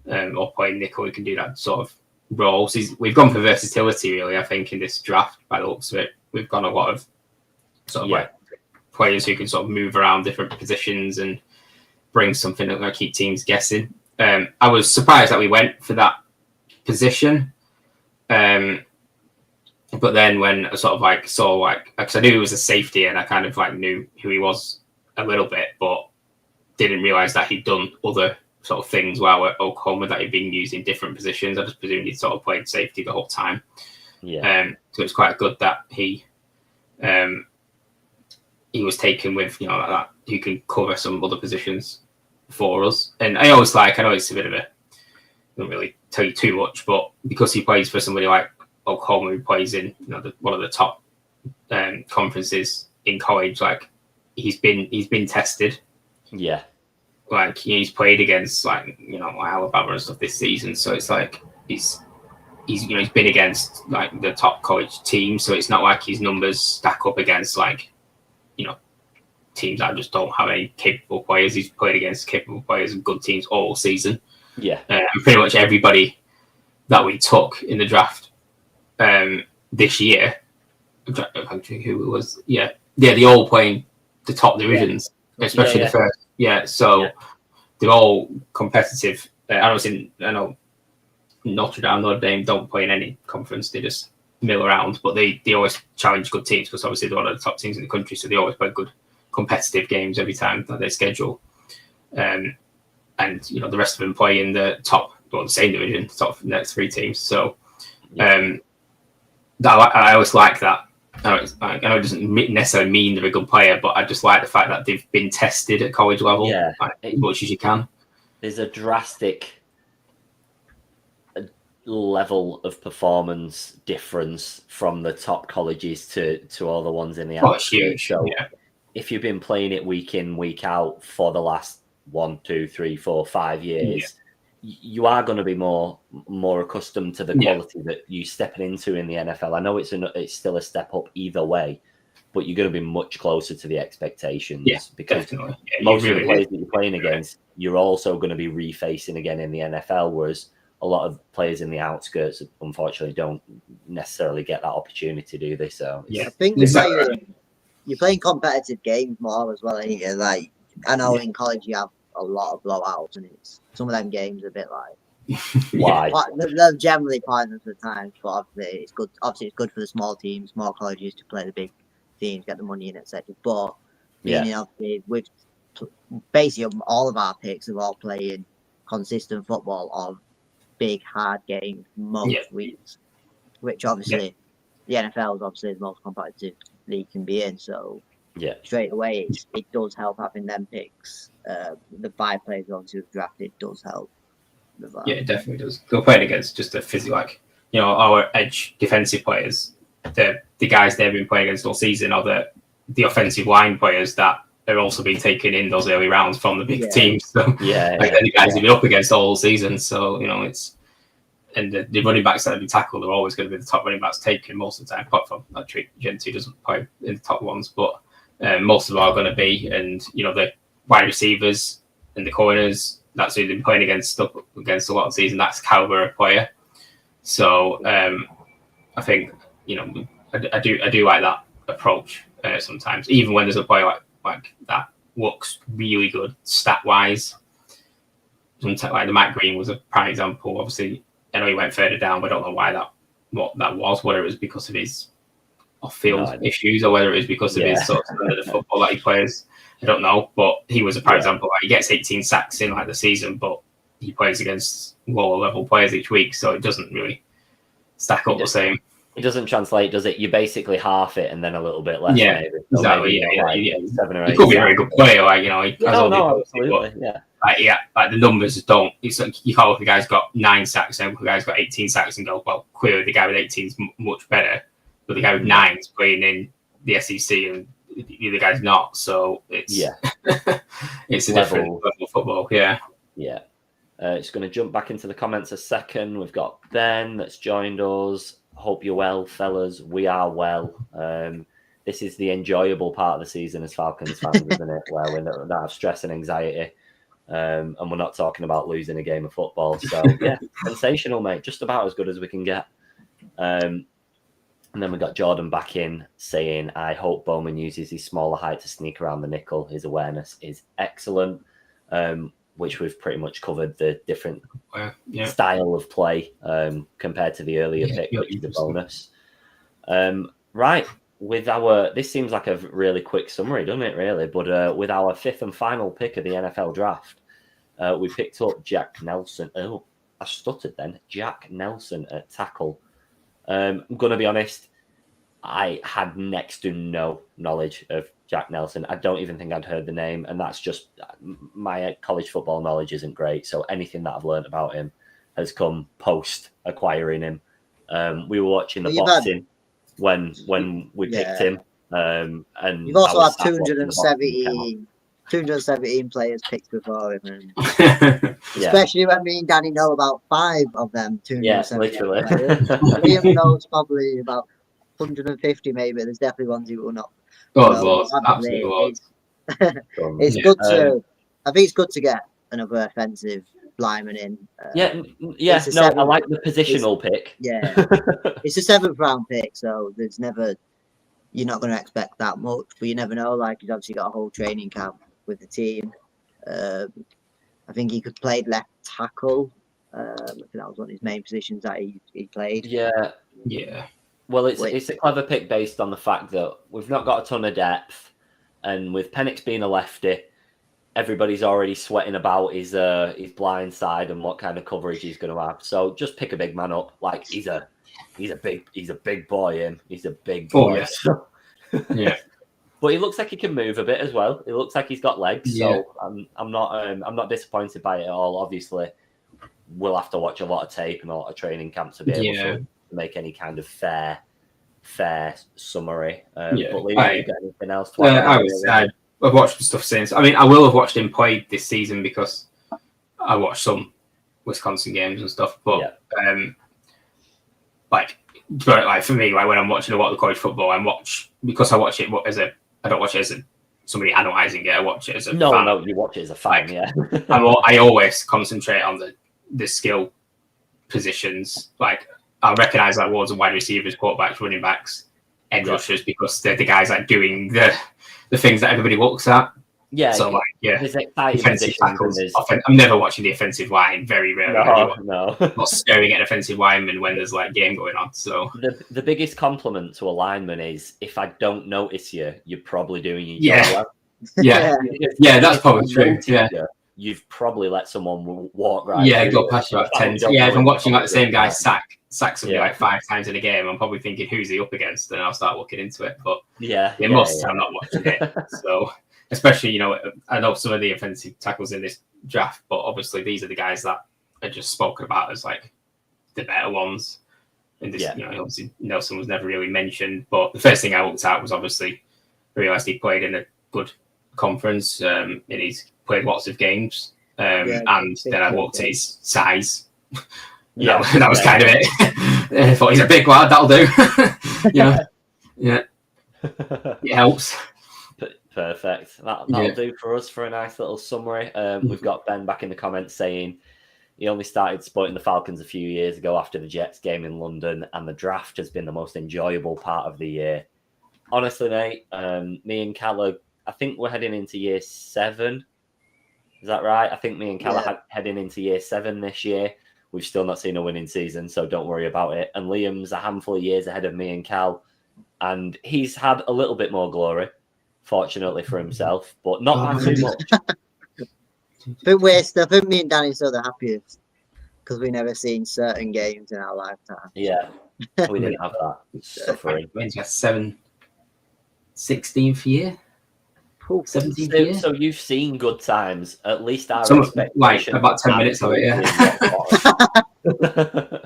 or play nickel. You can do that sort of role. So we've gone for versatility really. I think in this draft, by the looks of it, we've got a lot of sort of like players who can sort of move around different positions and bring something that will keep teams guessing. I was surprised that we went for that position. But then when I sort of like saw like, because I knew he was a safety and I kind of like knew who he was a little bit, but didn't realize that he'd done other sort of things while at Oklahoma that he'd been used in different positions. I just presumed he'd sort of played safety the whole time. So it's quite good that he was taken with, like that, who can cover some other positions for us. And I know it's a bit of don't really tell you too much, but because he plays for somebody like Oklahoma, who plays in one of the top conferences in college, like he's been tested. Yeah. Like he's played against like Alabama and stuff this season, so it's like he's been against like the top college teams, so it's not like his numbers stack up against like teams that just don't have any capable players. He's played against capable players and good teams all season. Yeah, and pretty much everybody that we took in the draft this year, I'm trying to think who it was. Yeah, they all playing the top divisions, especially the first. So they're all competitive. I know Notre Dame don't play in any conference. They just mill around, but they always challenge good teams because obviously they're one of the top teams in the country, so they always play good competitive games every time that they schedule. And the rest of them play in the same division, top next three teams. So I always like that. I know it doesn't necessarily mean they're a good player, but I just like the fact that they've been tested at college level as much as you can. There's a drastic level of performance difference from the top colleges to all the ones in the outskirts. So if you've been playing it week in, week out for the last 1, 2, 3, 4, 5 years, you are going to be more accustomed to the quality that you're stepping into in the NFL. I know it's still a step up either way, but you're going to be much closer to the expectations because definitely. most of the players that you're playing against, you're also going to be refacing again in the NFL, whereas a lot of players in the outskirts, unfortunately, don't necessarily get that opportunity, do they? So I think you're playing competitive games more as well, ain't you? Like, I know in college you have a lot of blowouts, and some of them games are a bit like why? They're generally pointless at times, but obviously it's good. Obviously, it's good for the small teams, small colleges to play the big teams, get the money in, etc. But being obviously with basically all of our picks are all playing consistent football of big hard games most weeks, which obviously the NFL is obviously the most competitive league can be in. So straight away, it does help having them picks. The 5 players obviously we've drafted does help. Yeah, it definitely does. They're playing against just a physical, like, our edge defensive players, the guys they've been playing against all season, are the offensive line players that are also being taken in those early rounds from the big teams. So they're the guys they've been up against all season. So it's. And the running backs that have been tackled are always going to be the top running backs taken most of the time, apart from actually Gentry doesn't play in the top ones, but most of them are going to be. And, the wide receivers and the corners, that's who they've been playing against a lot of the season. That's caliber of player. So I think, I do like that approach sometimes, even when there's a player like that looks really good stat-wise. Sometimes, like the Matt Green was a prime example, obviously. I know he went further down, but I don't know what that was, whether it was because of his off-field issues or whether it was because of his sort of standard of football that he plays. I don't know, but he was a prime example. Like, he gets 18 sacks in the season, but he plays against lower-level players each week, so it doesn't really stack up the same. It doesn't translate, does it? You basically half it and then a little bit less. Yeah, maybe. So exactly. maybe 7 or 8. He could be a very good player, absolutely. Like the numbers don't. It's like you can't look at the guy's got 9 sacks and the guy's got 18 sacks and go, well, clearly the guy with 18 is much better, but the guy with 9 is playing in the SEC and the other guy's not. So it's it's a different level of football. Yeah. It's going to jump back into the comments a second. We've got Ben that's joined us. Hope you're well, fellas. We are well. This is the enjoyable part of the season as Falcons fans, isn't it? Where we don't have stress and anxiety. And we're not talking about losing a game of football. So, sensational, mate. Just about as good as we can get. And then we got Jordan back in saying, I hope Bowman uses his smaller height to sneak around the nickel. His awareness is excellent, which we've pretty much covered the different style of play compared to the earlier pick, which is a bonus. Right. This seems like a really quick summary, doesn't it, really? But with our 5th and final pick of the NFL draft, we picked up Jack Nelson. Oh, I stuttered then. Jack Nelson at tackle. I'm going to be honest, I had next to no knowledge of Jack Nelson. I don't even think I'd heard the name, and that's just my college football knowledge isn't great. So anything that I've learned about him has come post acquiring him. We were watching the boxing when we picked him, and you've also had 217 players picked before him, and especially when me and Danny know about 5 of them. 217 literally. Players. Liam knows probably about 150, maybe. There's definitely ones he will not. Absolutely. It's good to. I think it's good to get another offensive lineman in. I like the positional pick. Yeah, it's a 7th round pick, so there's never. You're not going to expect that much, but you never know. Like, he's obviously got a whole training camp with the team. I think he could play left tackle. I think that was one of his main positions that he played. Yeah. Well, it's a clever pick based on the fact that we've not got a ton of depth, and with Penix being a lefty, everybody's already sweating about his blind side and what kind of coverage he's going to have. So just pick a big man up. Like, he's a big boy. He's a big boy. Yeah. But he looks like he can move a bit as well. It looks like he's got legs. So I'm not disappointed by it at all. Obviously, we'll have to watch a lot of tape and a lot of training camps to be able to make any kind of fair summary. But Lee, you got anything else to add? I've watched stuff since. I mean, I will have watched him play this season because I watched some Wisconsin games and stuff. But but like for me, like when I'm watching a lot of college football, because I watch it I don't watch it as somebody analysing it. I watch it as a fan. No, you watch it as a fan, yeah. I always concentrate on the skill positions. Like I recognise like wards and wide receivers, quarterbacks, running backs, edge rushers, because they're the guys like doing the things that everybody looks at. Yeah. So there's exciting defensive tackles. I'm never watching the offensive line. Very rarely. No. Not staring at an offensive lineman when there's like game going on. So the biggest compliment to a lineman is if I don't notice you, you're probably doing your job well. Yeah, that's probably true. Yeah. You've probably let someone walk right. Yeah, go past you about 10. Yeah, if I'm watching like the same guy sack somebody like 5 times in a game, I'm probably thinking, who's he up against? And I'll start looking into it. But I'm not watching it. So especially, I know some of the offensive tackles in this draft, but obviously these are the guys that are just spoken about as like the better ones. And this, obviously Nelson was never really mentioned, but the first thing I looked at was obviously realised he played in a good conference, and he's played lots of games. And then I looked at his size. That was kind of it. I thought he's a big lad, that'll do. It helps. Perfect. That'll do for us for a nice little summary. We've got Ben back in the comments saying he only started supporting the Falcons a few years ago after the Jets game in London, and the draft has been the most enjoyable part of the year. Honestly, mate, me and Calla, I think we're heading into year 7. Is that right? I think me and Calla are heading into year 7 this year. We've still not seen a winning season, so don't worry about it. And Liam's a handful of years ahead of me and Cal, and he's had a little bit more glory, fortunately for himself, but not by too much. I think me and Danny are the happiest because we never seen certain games in our lifetime. Yeah, we didn't have that suffering. When's your 16th year? 17th year? So you've seen good times. At least our expectation. Like about 10 minutes of it,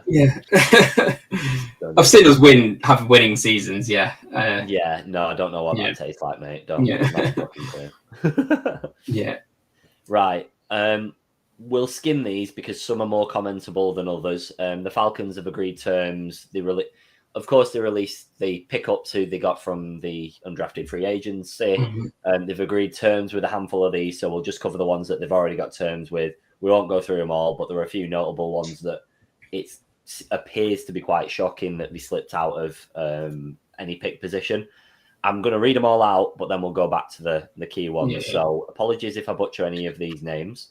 yeah. I've seen us have winning seasons, yeah. No, I don't know what that tastes like, mate. Don't. Yeah. Right. We'll skim these because some are more commentable than others. The Falcons have agreed terms. Of course, they released the pickups who they got from the undrafted free agency. They've agreed terms with a handful of these, so we'll just cover the ones that they've already got terms with. We won't go through them all, but there are a few notable ones that it appears to be quite shocking that they slipped out of any pick position. I'm going to read them all out, but then we'll go back to the key ones. Yeah. So apologies if I butcher any of these names.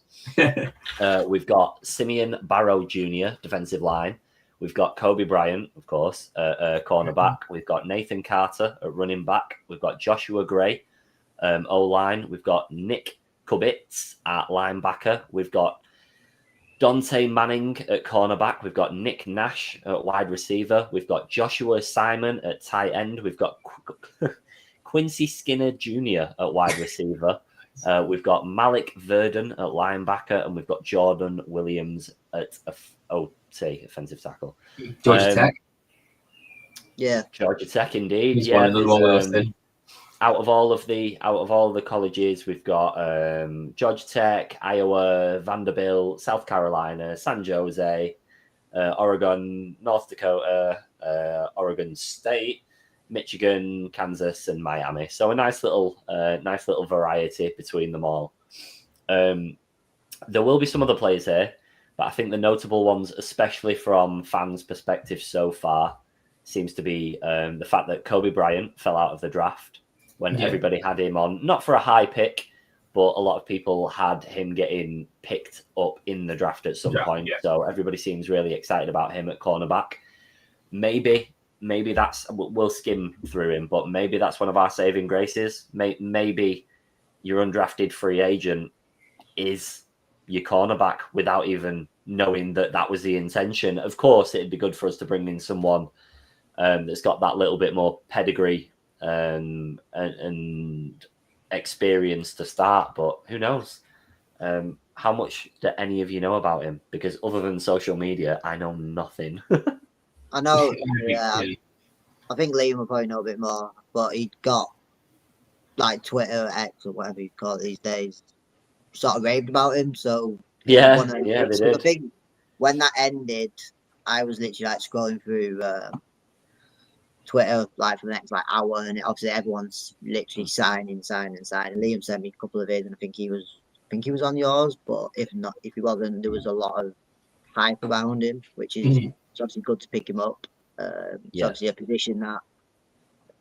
We've got Simeon Barrow Jr., defensive line. We've got Kobe Bryant, of course, cornerback. We've got Nathan Carter at running back. We've got Joshua Gray, O-line. We've got Nick Kubitz at linebacker. We've got Dante Manning at cornerback. We've got Nick Nash at wide receiver. We've got Joshua Simon at tight end. We've got Quincy Skinner Jr. at wide receiver. We've got Malik Verdon at linebacker, and we've got Jordan Williams at OT, offensive tackle. Georgia Tech. Yeah, Georgia Tech, indeed. He's one of the out of all the colleges, we've got Georgia Tech, Iowa, Vanderbilt, South Carolina, San Jose, Oregon, North Dakota, Oregon State, Michigan, Kansas, and Miami. So a nice little variety between them all. There will be some other players here, but I think the notable ones, especially from fans' perspective so far, seems to be the fact that Kobe Bryant fell out of the draft when everybody had him on, not for a high pick, but a lot of people had him getting picked up in the draft at some point. Yeah. So everybody seems really excited about him at cornerback. Maybe that's, we'll skim through him, but maybe that's one of our saving graces. Maybe your undrafted free agent is your cornerback without even knowing that was the intention. Of course, it'd be good for us to bring in someone that's got that little bit more pedigree and experience to start, but who knows? How much do any of you know about him? Because other than social media, I know nothing. I know. Yeah, I think Liam will probably know a bit more, but he got like Twitter, X, or whatever you call it these days, sort of raved about him. So they did. I think when that ended, I was literally like scrolling through Twitter like for the next like hour, and obviously everyone's literally signing. Liam sent me a couple of days, and I think he was on yours, but if not, if he wasn't, there was a lot of hype around him, which is it's obviously good to pick him up. It's obviously a position that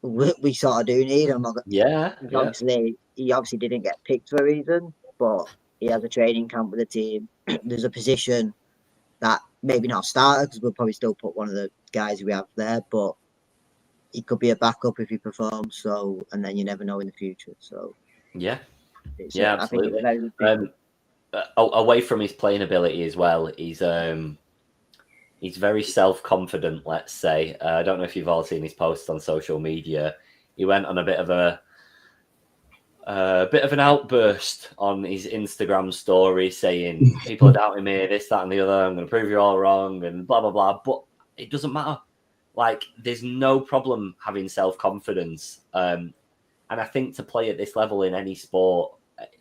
we sort of do need. Obviously, he obviously didn't get picked for a reason, but he has a training camp with the team. There's a position that maybe not starter because we'll probably still put one of the guys we have there, but he could be a backup if he performs. So, and then you never know in the future. So, absolutely. I think it's very good. Away from his playing ability as well, he's very self-confident, let's say. I don't know if you've all seen his posts on social media. He went on a bit of an outburst on his Instagram story saying, people are doubting me, this, that, and the other. I'm going to prove you all wrong and blah, blah, blah. But it doesn't matter. Like, there's no problem having self-confidence. And I think to play at this level in any sport,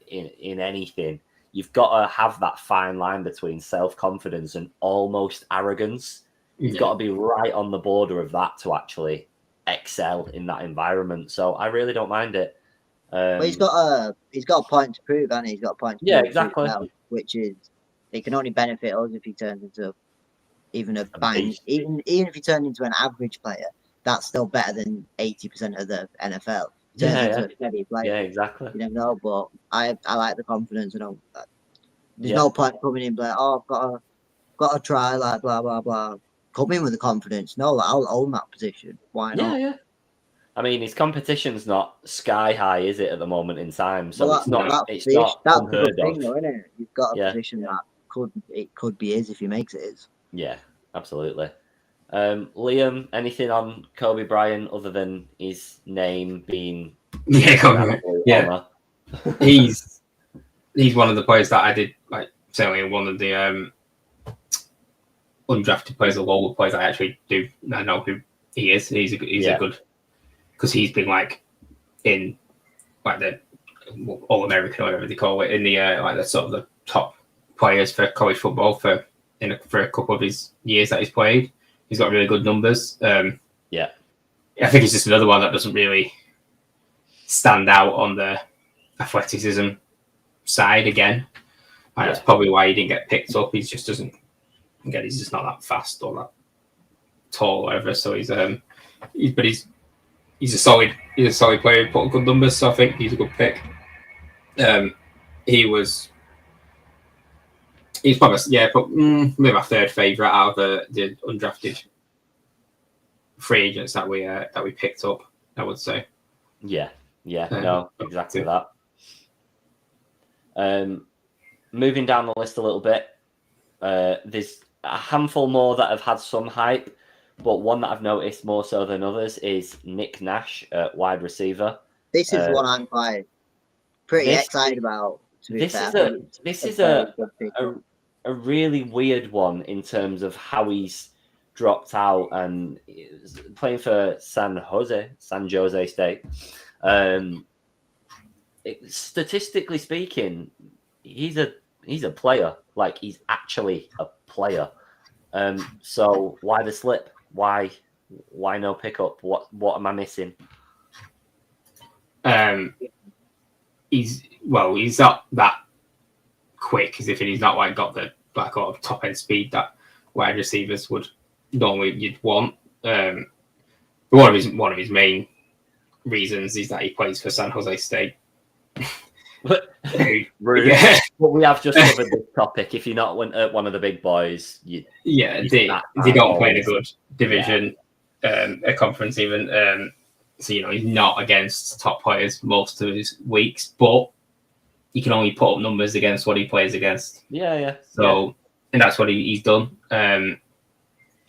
in anything, you've got to have that fine line between self-confidence and almost arrogance. You've got to be right on the border of that to actually excel in that environment. So I really don't mind it. But he's got a point to prove, and he's got a point to prove exactly. Himself, which is it can only benefit us if he turns into even a bang. Even if he turns into an average player, that's still better than 80% of the NFL. Into a steady player. Yeah, exactly. You never know, but I like the confidence. There's no point coming in like, oh, I've got to try, like blah blah blah. Come in with the confidence. No, I'll own that position. Why not? Yeah. I mean, his competition's not sky high, is it, at the moment in time? So well, it's not. That's unheard the good thing, of. though, isn't it? You've got a position that could be his if he makes it his. Yeah, absolutely. Liam, anything on Kobe Bryant other than his name being? Yeah. He's one of the players that I did like. Certainly one of the undrafted players, or local players. I actually do. I know who he is. He's a good. Because he's been like in like the All American or whatever they call it in the like the sort of the top players for college football for a couple of his years that he's played. He's got really good numbers. I think he's just another one that doesn't really stand out on the athleticism side again. That's probably why he didn't get picked up. He just doesn't. Again, he's just not that fast or that tall or whatever. So he's a solid player. He put up good numbers, so I think he's a good pick. He's probably maybe my third favourite out of the undrafted free agents that we picked up. I would say. Yeah, no, exactly that. Moving down the list a little bit, there's a handful more that have had some hype. But one that I've noticed more so than others is Nick Nash at wide receiver. This is one I'm quite pretty excited about. This is a really weird one in terms of how he's dropped out and playing for San Jose State. Statistically speaking, he's a player. Like, he's actually a player. So why the slip? Why no pickup? What am I missing? He's not that quick, as if he's not like got the like sort of top end speed that wide receivers would normally you'd want. But one of his main reasons is that he plays for San Jose State. Rude. Yeah. But we have just covered this topic. If you're not one of the big boys, they don't play in a good division, a conference even. So he's not against top players most of his weeks, but he can only put up numbers against what he plays against. Yeah. So and that's what he's done. I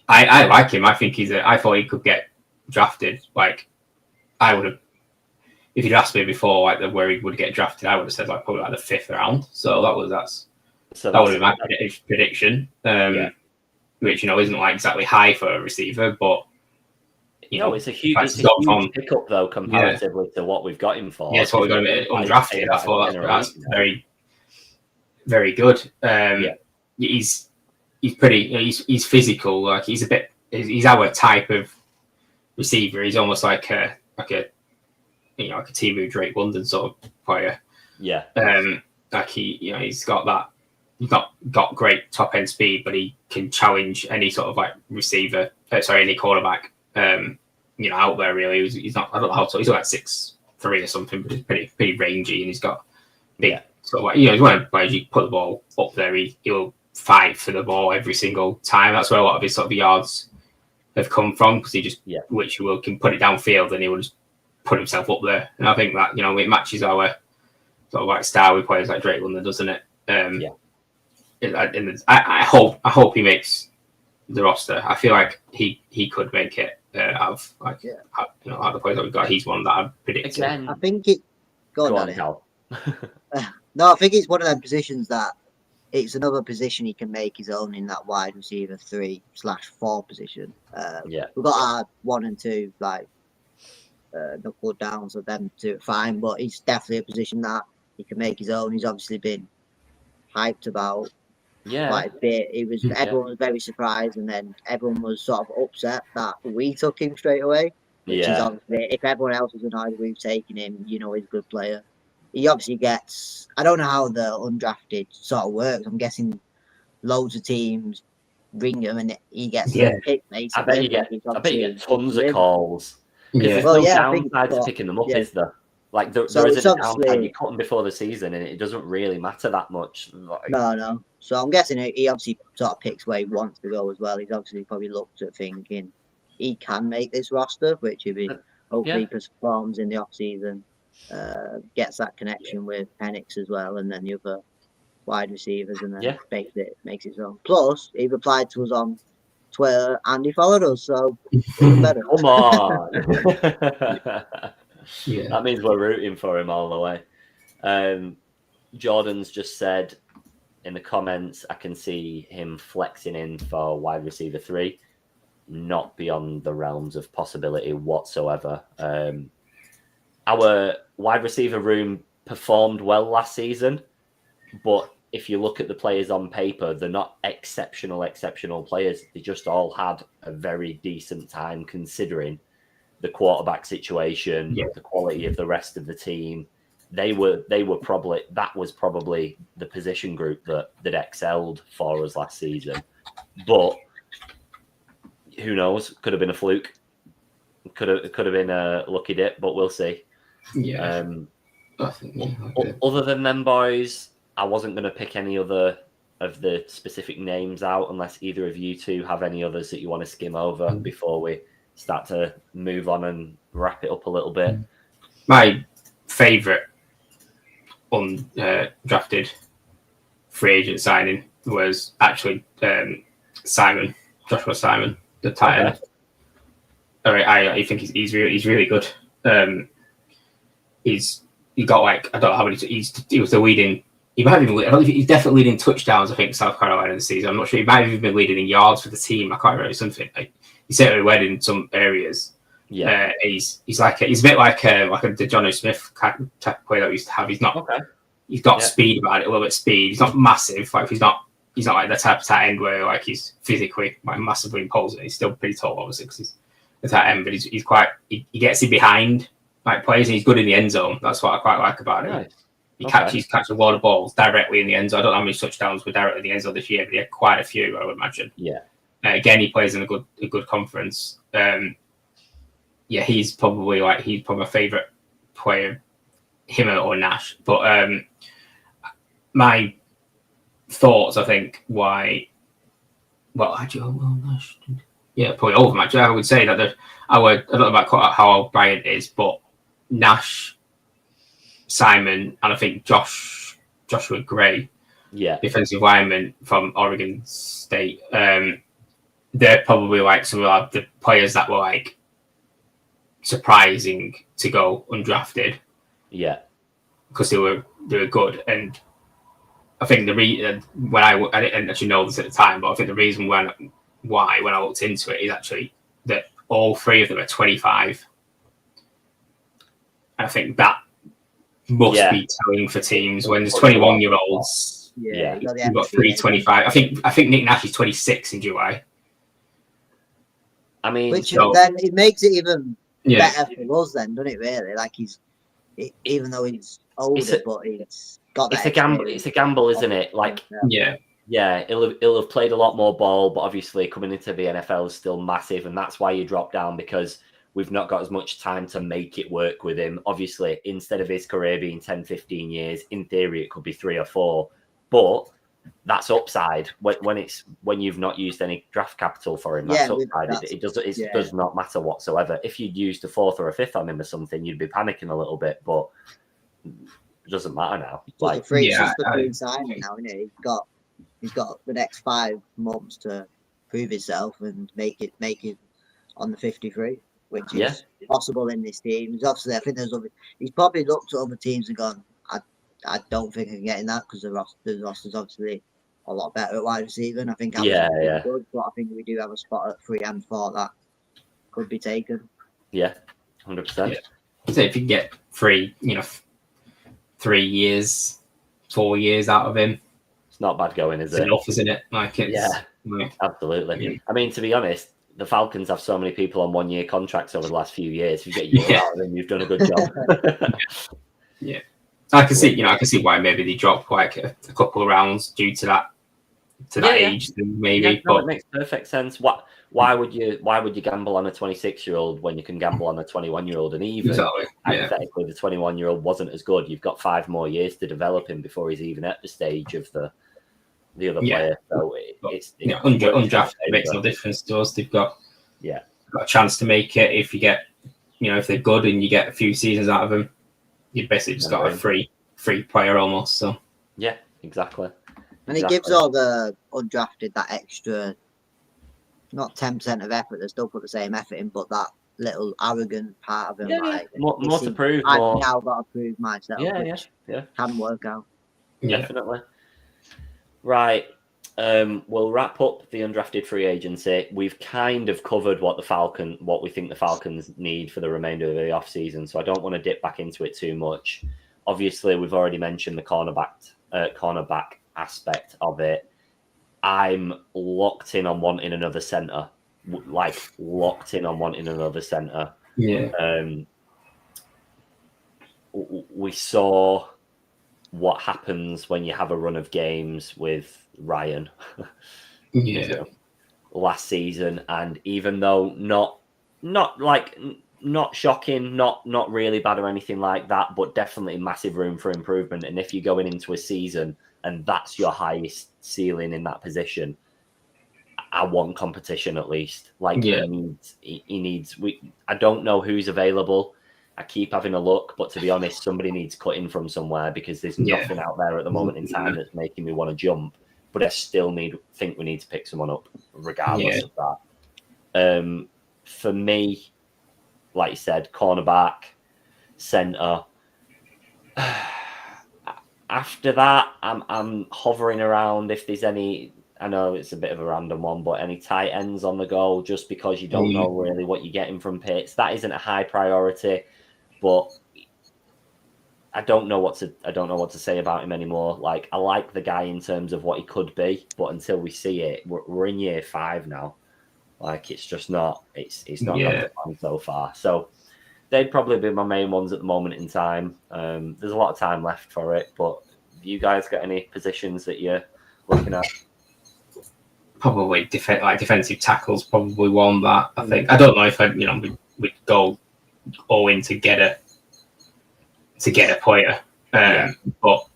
like him. I think I thought he could get drafted. Like I would have. If you'd asked me before, like where he would get drafted, I would have said like probably like the 5th round. So that would have been my prediction. Which isn't like exactly high for a receiver, but it's a huge pickup though comparatively to what we've got him for. Yeah, it's what we got him undrafted. I thought that's very, very good. He's pretty. He's physical. Like he's our type of receiver. He's almost like a Timu Drake London sort of player. Yeah. Like he's got that. He's not got great top end speed, but he can challenge any sort of like receiver. Any quarterback. Out there really. He's not. I don't know how tall. He's like 6'3" or something, but he's pretty rangy, and he's got big sort of like he's one of the players you put the ball up there. He'll fight for the ball every single time. That's where a lot of his sort of yards have come from, because he just can put it downfield and he will just put himself up there. And I think that it matches our sort of like style with players like Drake London, doesn't it? I hope he makes the roster. I feel like he could make it out of the players that we've got. He's one that I'm predicting. Again, I think it. Go on, Cal. No, I think it's one of them positions that it's another position he can make his own in that wide receiver 3/4 position. We've got our 1 and 2 like knuckle down, so them two fine, but he's definitely a position that he can make his own. He's obviously been hyped about quite a bit. Everyone was very surprised, and then everyone was sort of upset that we took him straight away. Which is obviously, if everyone else was annoyed we've taken him, he's a good player. He obviously gets. I don't know how the undrafted sort of works. I'm guessing loads of teams ring him and he gets picked. I bet you get tons of calls. Yeah. There's no downside to picking them up, is there? Like there isn't a downside. You cut them before the season, and it doesn't really matter that much. No. So I'm guessing he obviously sort of picks where he wants to go as well. He's obviously probably looked at thinking he can make this roster, which he hopefully performs in the off season. Gets that connection with Penix as well, and then the other wide receivers, and then makes it own. Plus, he replied to us on Twitter and he followed us, so even better. Come on. That means we're rooting for him all the way. Jordan's just said in the comments, I can see him flexing in for wide receiver 3, not beyond the realms of possibility whatsoever. Our wide receiver room performed well last season, but if you look at the players on paper, they're not exceptional players. They just all had a very decent time considering the quarterback situation, the quality of the rest of the team. That was probably the position group that excelled for us last season. But who knows? Could have been a fluke. Could have been a lucky dip, but we'll see. Yeah. Other than them boys, I wasn't going to pick any other of the specific names out unless either of you two have any others that you want to skim over before we start to move on and wrap it up a little bit. My favourite undrafted free agent signing was actually Joshua Simon, the tight end. I think he's really good. He got like, I don't know how many. He was the leading. He might have been. I don't know if he's definitely leading touchdowns. I think South Carolina this season. I'm not sure. He might have even been leading in yards for the team. I can't remember something. He certainly led in some areas. Yeah. He's a bit like the John O. Smith type of player that we used to have. He's not. Okay. He's got speed about it. A little bit of speed. He's not massive. Like he's not like the type of tight end where like he's physically like massively imposing. He's still pretty tall, obviously, because he's a tight end. But he's quite. He gets in behind like players, and he's good in the end zone. That's what I quite like about him. Nice. He catches a lot of balls directly in the end zone. I don't know how many touchdowns were directly in the end zone this year, but he had quite a few, I would imagine. Yeah. Again, he plays in a good conference. He's probably my favourite player, him or Nash. But my thoughts, I think, why? Well, Nash. Yeah, probably all of them. Actually, I would say that I don't know about how old Bryant is, but Nash, Simon, and I think Joshua Gray, defensive lineman from Oregon State. They're probably like some of the players that were like surprising to go undrafted. Yeah, because they were good, and I think the reason I didn't actually know this at the time, but I think the reason when I looked into it is actually that all three of them are 25. I think that must be telling for teams when there's 21-year-olds. Yeah, you've got 3 25. I think Nick Nash is 26 in July. I mean, which then it makes it even Yeah. better for us, then, doesn't it? Really, like even though he's older, but he's got that. It's a gamble. It's a gamble, isn't it? Like, yeah, he'll have played a lot more ball, but obviously coming into the NFL is still massive, and that's why you drop down, because we've not got as much time to make it work with him. Obviously, instead of his career being 10, 15 years, in theory, it could be 3 or 4. But that's upside when you've not used any draft capital for him. That's upside. It does not matter whatsoever. If you'd used a 4th or a 5th on him or something, you'd be panicking a little bit, but it doesn't matter now. Like, it's just the free signing now, isn't it? He's got the next 5 months to prove himself and make it on the 53, which is possible in this team. Obviously, I think he's probably looked at other teams and gone, I don't think I can get in that, because the roster's obviously a lot better at wide receiver. And I think good, but I think we do have a spot at 3 and 4 that could be taken. Yeah, 100%. So if you can get 3 years, 4 years out of him, it's not bad going, is it? It's enough, isn't it? Like, absolutely. Yeah. I mean, to be honest, the Falcons have so many people on 1-year contracts over the last few years. If you get a year out of them, you've done a good job. Yeah. I can see why maybe they dropped like a couple of rounds due to that age, maybe. But it makes perfect sense. Why would you gamble on a 26-year-old when you can gamble on a 21-year-old? And even hypothetically, the 21-year-old wasn't as good. You've got 5 more years to develop him before he's even at the stage of the other player. So it's undrafted makes no difference to us. They've got a chance to make it if you get, if they're good and you get a few seasons out of them. You've basically just got a free player almost. So yeah, exactly. And it gives all the undrafted that extra, not 10% of effort. They still put the same effort in, but that little arrogant part of him, more to prove. I've now got to prove myself. Yeah, can work out. Definitely. Right. We'll wrap up the undrafted free agency. We've kind of covered what we think the Falcons need for the remainder of the offseason, so I don't want to dip back into it too much. Obviously, we've already mentioned the cornerback aspect of it. I'm locked in on wanting another center. Yeah. We saw what happens when you have a run of games with Ryan last season, and even though not shocking, not really bad or anything like that, but definitely massive room for improvement. And if you're going into a season and that's your highest ceiling in that position, I want competition at least. He needs. I don't know who's available. I keep having a look, but to be honest, somebody needs cutting from somewhere, because there's nothing out there at the moment in time that's making me want to jump. But I still think we need to pick someone up regardless of that. For me, like you said, cornerback, center. After that, I'm hovering around if there's any. I know it's a bit of a random one, but any tight ends on the go, just because you don't know really what you're getting from Pitts. That isn't a high priority, but I don't know what to say about him anymore. Like, I like the guy in terms of what he could be, but until we see it, we're in year 5 now. Like, it's just not. It's not gone to plan so far. So they'd probably be my main ones at the moment in time. There's a lot of time left for it, but have you guys got any positions that you're looking at? Probably defensive tackles. Probably one that I think. I don't know if we'd go all in to get a player. But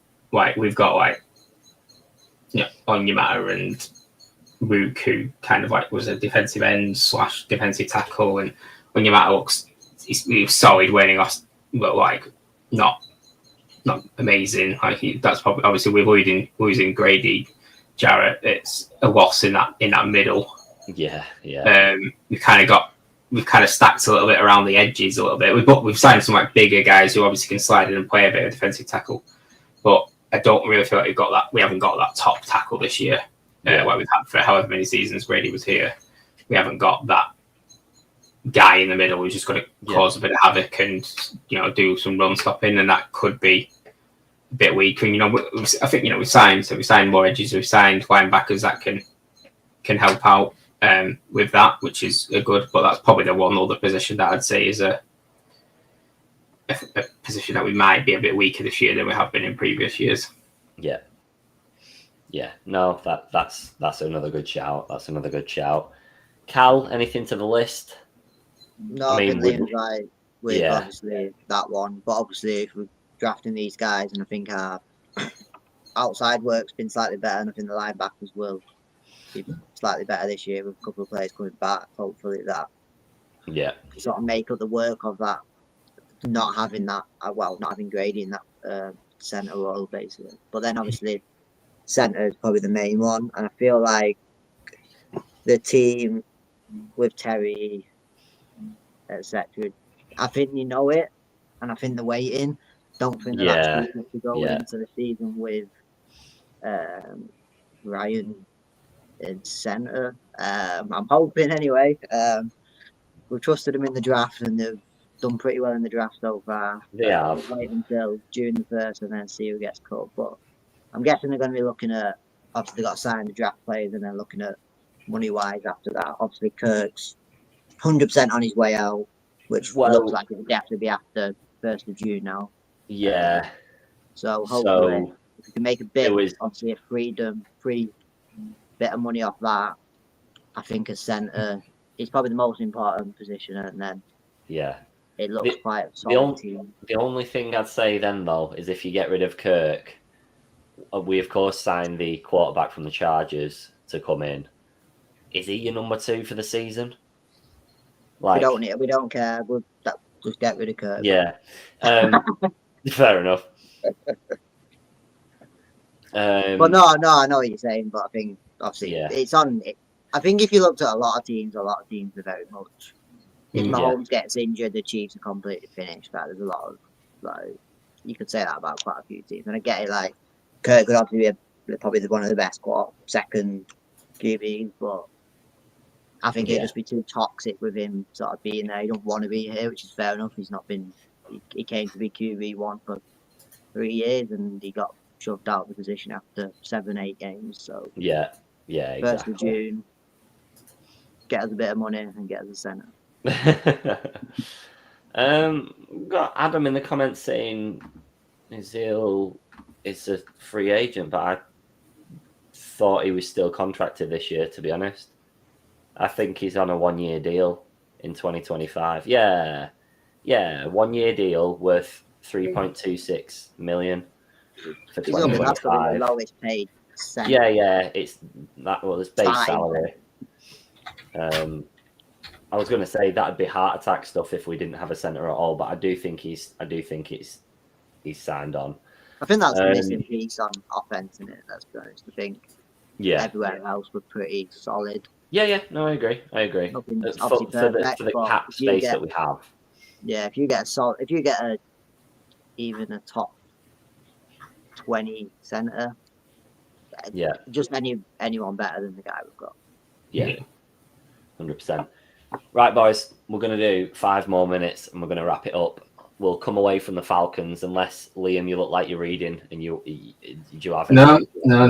we've got Onyemata and Rook, who kind of was a defensive end / defensive tackle, and Onyemata looks he's solid when he lost, but not amazing. That's probably, obviously we're losing Grady Jarrett. It's a loss in that middle. Yeah. We've kind of stacked a little bit around the edges a little bit. We've signed some bigger guys who obviously can slide in and play a bit of defensive tackle, but I don't really feel like we haven't got that top tackle this year. Like we've had for however many seasons Grady was here. We haven't got that guy in the middle who's just going to cause a bit of havoc and do some run stopping, and that could be a bit weak. And I think we've signed more edges. We've signed linebackers that can help out. with that, which is a good. But that's probably the one other position that I'd say is a position that we might be a bit weaker this year than we have been in previous years. Yeah. Yeah. No, that's another good shout. That's another good shout. Cal, anything to the list? No, I think Liam's right with obviously that one. But obviously, if we're drafting these guys, and I think our outside work's been slightly better, and I think the linebackers will be slightly better this year with a couple of players coming back. Hopefully, that sort of make up the work of that. Not having that, not having Grady in that centre role, basically. But then obviously, centre is probably the main one. And I feel like the team with Terry, etc., I think you know it. And I think the waiting. Don't think that's stupid to go into the season with Ryan in centre. I'm hoping anyway. We've trusted him in the draft and they've done pretty well in the draft so far. They have. Wait until June the 1st and then see who gets cut. But I'm guessing they're going to be looking at, obviously, they've got to sign the draft players and then looking at money wise after that. Obviously, Kirk's 100% on his way out, which looks like it would have to be after 1st of June now. Yeah. So hopefully, if we can make a bit, obviously, a free bit of money off that, I think a centre is probably the most important position. And then, it looks quite a solid team. The only thing I'd say then, though, is if you get rid of Kirk, we, of course, signed the quarterback from the Chargers to come in. Is he your number 2 for the season? We don't care. We'll just get rid of Kirk. Yeah. Fair enough. But no, I know what you're saying, but I think, obviously, it's on... I think if you looked at a lot of teams are very much... If Mahomes gets injured, the Chiefs are completely finished. Like, there's a lot of, you could say that about quite a few teams. And I get it, Kirk could obviously be probably one of the best second QBs, but I think it'd just be too toxic with him sort of being there. He don't want to be here, which is fair enough. He's not been, he came to be QB1 for 3 years and he got shoved out of the position after 7-8 games. So, yeah, exactly. 1st of June, get us a bit of money and get us a centre. Got Adam in the comments saying Nazil is a free agent, but I thought he was still contracted this year, to be honest. I think he's on a 1-year deal in 2025. Yeah, 1-year deal worth 3.26 million for 2025. That's the lowest paid centre. Yeah, it's that was base salary. I was going to say that'd be heart attack stuff if we didn't have a centre at all, but I do think he's signed on. I think that's the missing piece on offense, isn't it? Let's be honest. I think everywhere else we're pretty solid. Yeah. No, I agree. For the cap space that we have. Yeah, if you get even a top 20 centre, just anyone better than the guy we've got. Yeah, 100%. Right, boys, we're going to do 5 more minutes and we're going to wrap it up. We'll come away from the Falcons, unless Liam, you look like you're reading and you have no,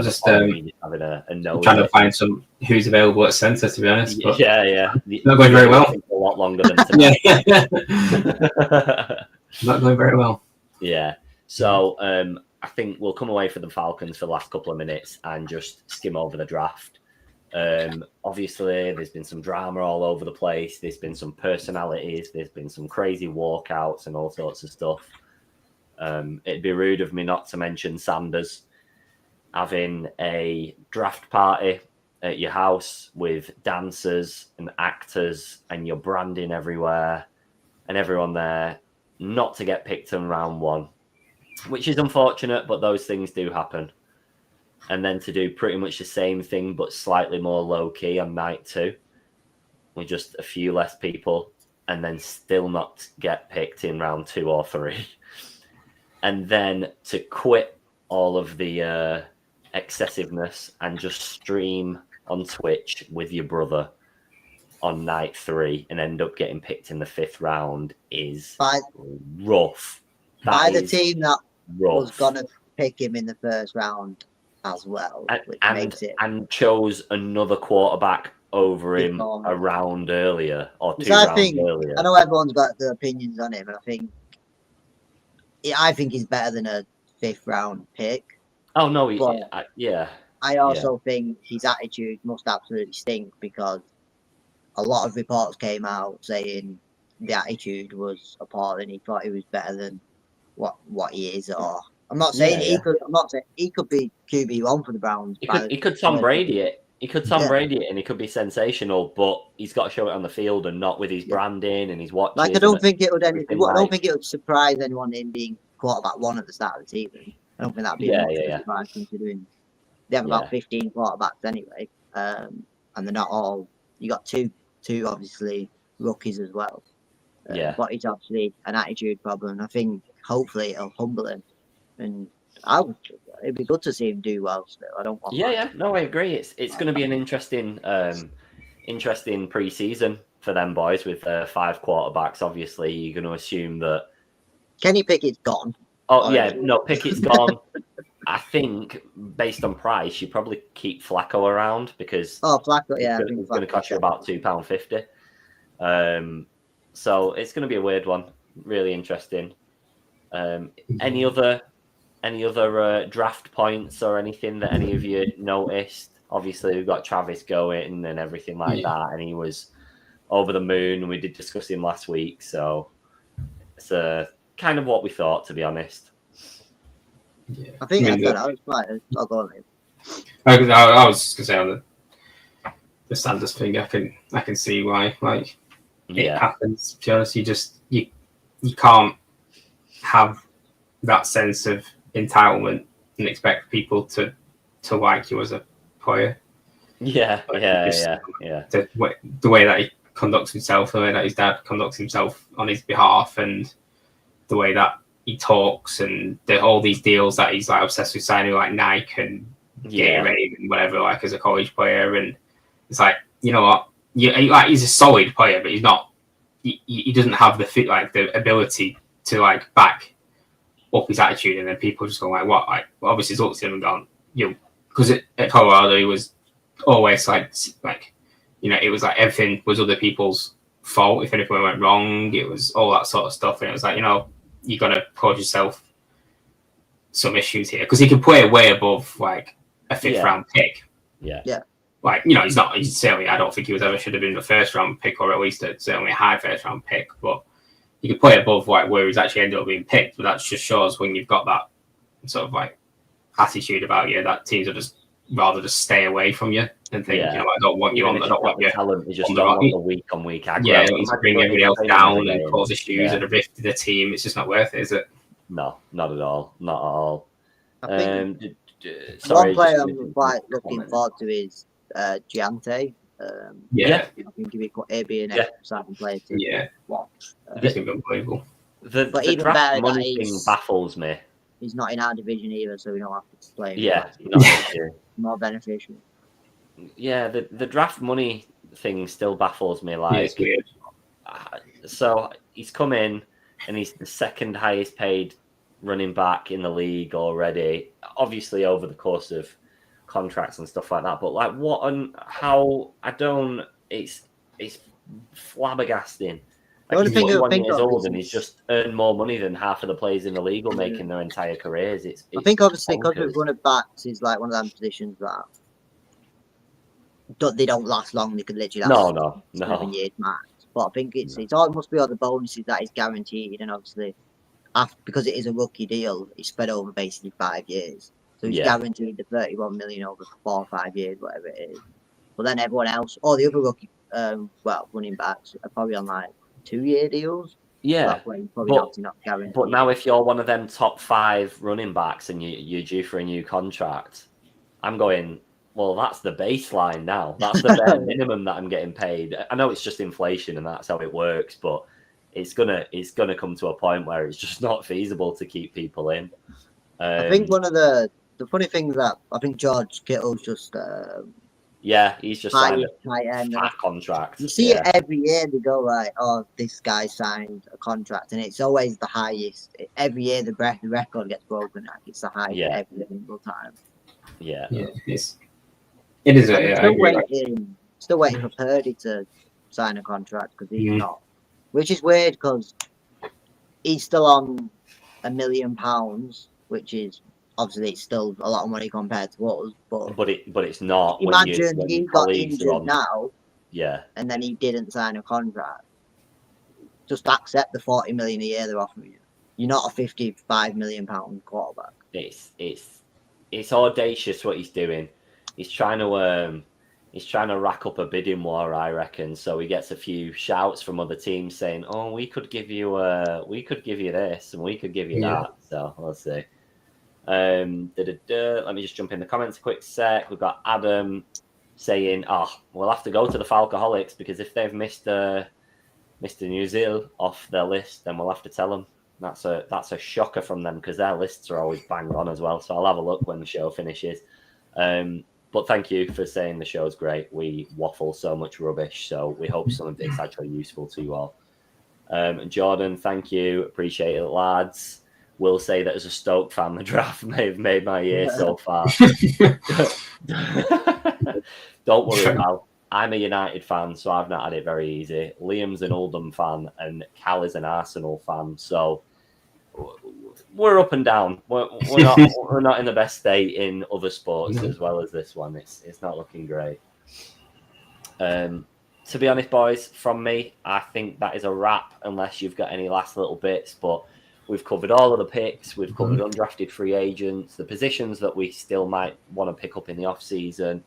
just having a note. Trying to find some who's available at centre, to be honest. But yeah, not going very well. A lot longer than tonight. Not going very well. Yeah, so I think we'll come away from the Falcons for the last couple of minutes and just skim over the draft. Obviously there's been some drama all over the place. There's been some personalities, there's been some crazy walkouts and all sorts of stuff. It'd be rude of me not to mention Sanders having a draft party at your house with dancers and actors and your branding everywhere and everyone there not to get picked in round 1, which is unfortunate, but those things do happen. And then to do pretty much the same thing, but slightly more low key on night 2, with just a few less people, and then still not get picked in round 2 or 3. And then to quit all of the excessiveness and just stream on Twitch with your brother on night 3 and end up getting picked in the 5th round is rough. By the team that was going to pick him in the 1st round as well, and chose another quarterback over him Before. a round earlier or 2 Because rounds earlier. I know everyone's got their opinions on him, and I think he's better than a 5th round pick. Oh no, yeah. I also think his attitude must absolutely stink, because a lot of reports came out saying the attitude was appalling. He thought he was better than what he is. Or I'm not saying he could. I'm not saying he could be QB1 for the Browns. He could Tom Brady it. He could Tom Brady it, and he could be sensational. But he's got to show it on the field and not with his branding and his watches. Like, I don't think it would. I don't think it would surprise anyone in being quarterback 1 at the start of the season. I don't think that'd be much of a surprise, considering they have about 15 quarterbacks anyway, and they're not all. You got two obviously rookies as well. But it's obviously an attitude problem. I think hopefully it'll humble him, and it'd be good to see him do well still. I don't want. No, I agree. It's going to be an interesting pre-season for them boys with 5 quarterbacks. Obviously, you're going to assume that Kenny Pickett's gone. Oh yeah, no, Pickett's gone. I think based on price, you probably keep Flacco around, because Flacco, it's going to cost you about £2.50. So it's going to be a weird one. Really interesting. Any other draft points or anything that any of you noticed? Obviously, we've got Travis going and everything like that, and he was over the moon, and we did discuss him last week. So it's kind of what we thought, to be honest. Yeah. I think I was quite. I'll go on. I was just gonna say on the Sanders thing, I can see why it happens. To be honest, you can't have that sense of entitlement and expect people to like you as a player. The way that he conducts himself, the way that his dad conducts himself on his behalf, and the way that he talks, and all these deals that he's like obsessed with signing, like Nike and Gatorade and whatever, like as a college player. And it's like, you know what, he's a solid player, but he's not. He doesn't have the ability to like back up his attitude, and then people just go like, what? Like, well, obviously he's looked at him and gone, because at Colorado he was always like it was like everything was other people's fault. If anything went wrong, it was all that sort of stuff, and it was like, you got to cause yourself some issues here, because he could play way above like a 5th round pick. Like, he's certainly, I don't think he should have been the 1st round pick, or at least certainly a high 1st round pick, but he could play above like where he's actually ended up being picked. But that just shows when you've got that sort of like attitude about you, that teams will just rather just stay away from you and think, I don't want you on. I don't want you. Talent, you just don't want the week on week aggro. Yeah, he's bring everybody else down and cause issues and a rift to the team. It's just not worth it, is it? No, not at all. Not at all. One player I'm quite looking forward to is Giante. I think he'd be an exciting player to watch. This is unbelievable. The draft money thing baffles me. He's not in our division either, so we don't have to play him. Yeah, more beneficial. Yeah, the draft money thing still baffles me. Like, it's weird. So he's come in, and he's the 2nd highest paid running back in the league already. Obviously, over the course of contracts and stuff like that. But like, what and how? I don't. It's flabbergasting. Like, he's 21 years old, and he's just earned more money than half of the players in the league will make in their entire careers. I think obviously because with running backs is like one of them positions that they don't last long. They could literally last 7 years max. But I think it must be all the bonuses that is guaranteed, and obviously because it is a rookie deal, it's spread over basically 5 years. So he's guaranteed the 31 million over 4 or 5 years, whatever it is. But then everyone else, all the other rookie, running backs are probably on like 2-year deals. Yeah, not guaranteed. But now if you're one of them top 5 running backs and you're due for a new contract, I'm going, well, that's the baseline now. That's the bare minimum that I'm getting paid. I know it's just inflation and that's how it works, but it's gonna come to a point where it's just not feasible to keep people in. I think one of the funny things that I think George Kittle's just he's just signed a fat contract. You see it every year. They go like, "Oh, this guy signed a contract," and it's always the highest. Every year, the record gets broken. Like, it's the highest every single time. Yeah. It is. Still waiting for Purdy to sign a contract because he's not. Which is weird because he's still on £1 million, which is obviously it's still a lot of money compared to us. But it's not. Imagine when he your got colleagues are injured on, now, yeah, and then he didn't sign a contract. Just accept the 40 million a year they're offering you. You're not a £55 million quarterback. It's audacious what he's doing. He's trying to rack up a bidding war, I reckon. So he gets a few shouts from other teams saying, "Oh, we could give you this, and we could give you that." So let's see. Let me just jump in the comments a quick sec. We've got Adam saying, "Oh, we'll have to go to the Falcoholics because if they've missed Mr. New Zealand off their list, then we'll have to tell them." That's a shocker from them because their lists are always bang on as well. So I'll have a look when the show finishes. But thank you for saying the show's great. We waffle so much rubbish, so we hope some of it's actually useful to you all. Jordan, thank you. Appreciate it, lads. Will say that as a Stoke fan, the draft may have made my year so far. Don't worry, pal. I'm a United fan, so I've not had it very easy. Liam's an Oldham fan, and Cal is an Arsenal fan. So we're up and down. We're not in the best state in other sports as well as this one. It's not looking great. To be honest, boys, from me, I think that is a wrap. Unless you've got any last little bits, but we've covered all of the picks. We've covered undrafted free agents, the positions that we still might want to pick up in the off season.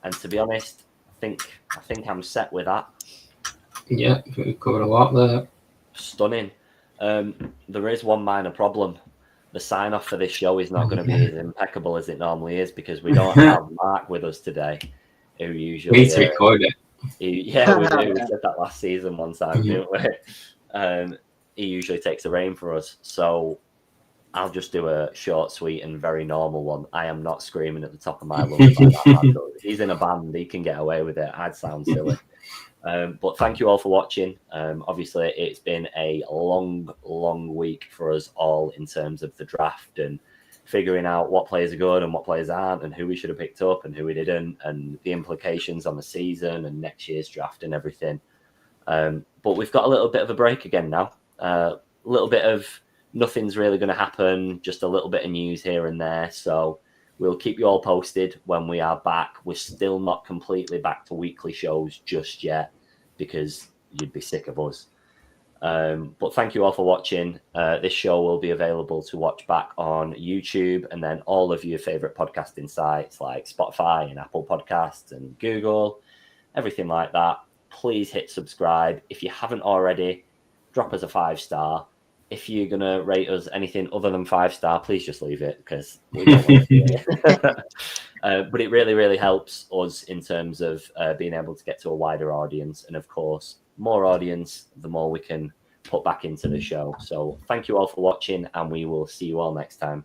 And to be honest, I think I'm set with that. Yeah, we've covered a lot there. Stunning. There is one minor problem. The sign off for this show is not going to be as impeccable as it normally is because we don't have Mark with us today, who usually we need to record it. We do. We said that last season one time, didn't we? He usually takes the reign for us, so I'll just do a short, sweet, and very normal one. I am not screaming at the top of my lungs like that. He's in a band; he can get away with it. I'd sound silly. But thank you all for watching. Obviously, it's been a long week for us all in terms of the draft and figuring out what players are good and what players aren't and who we should have picked up and who we didn't and the implications on the season and next year's draft and everything. But we've got a little bit of a break again now. A little bit of nothing's really going to happen, just a little bit of news here and there. So we'll keep you all posted when we are back. We're still not completely back to weekly shows just yet because you'd be sick of us. But thank you all for watching. This show will be available to watch back on YouTube and then all of your favorite podcasting sites like Spotify and Apple Podcasts and Google, everything like that. Please hit subscribe. If you haven't already, drop us a 5-star. If you're going to rate us anything other than 5-star, please just leave it because we don't want to do it. But it really, really helps us in terms of being able to get to a wider audience. And of course, more audience, the more we can put back into the show. So thank you all for watching and we will see you all next time.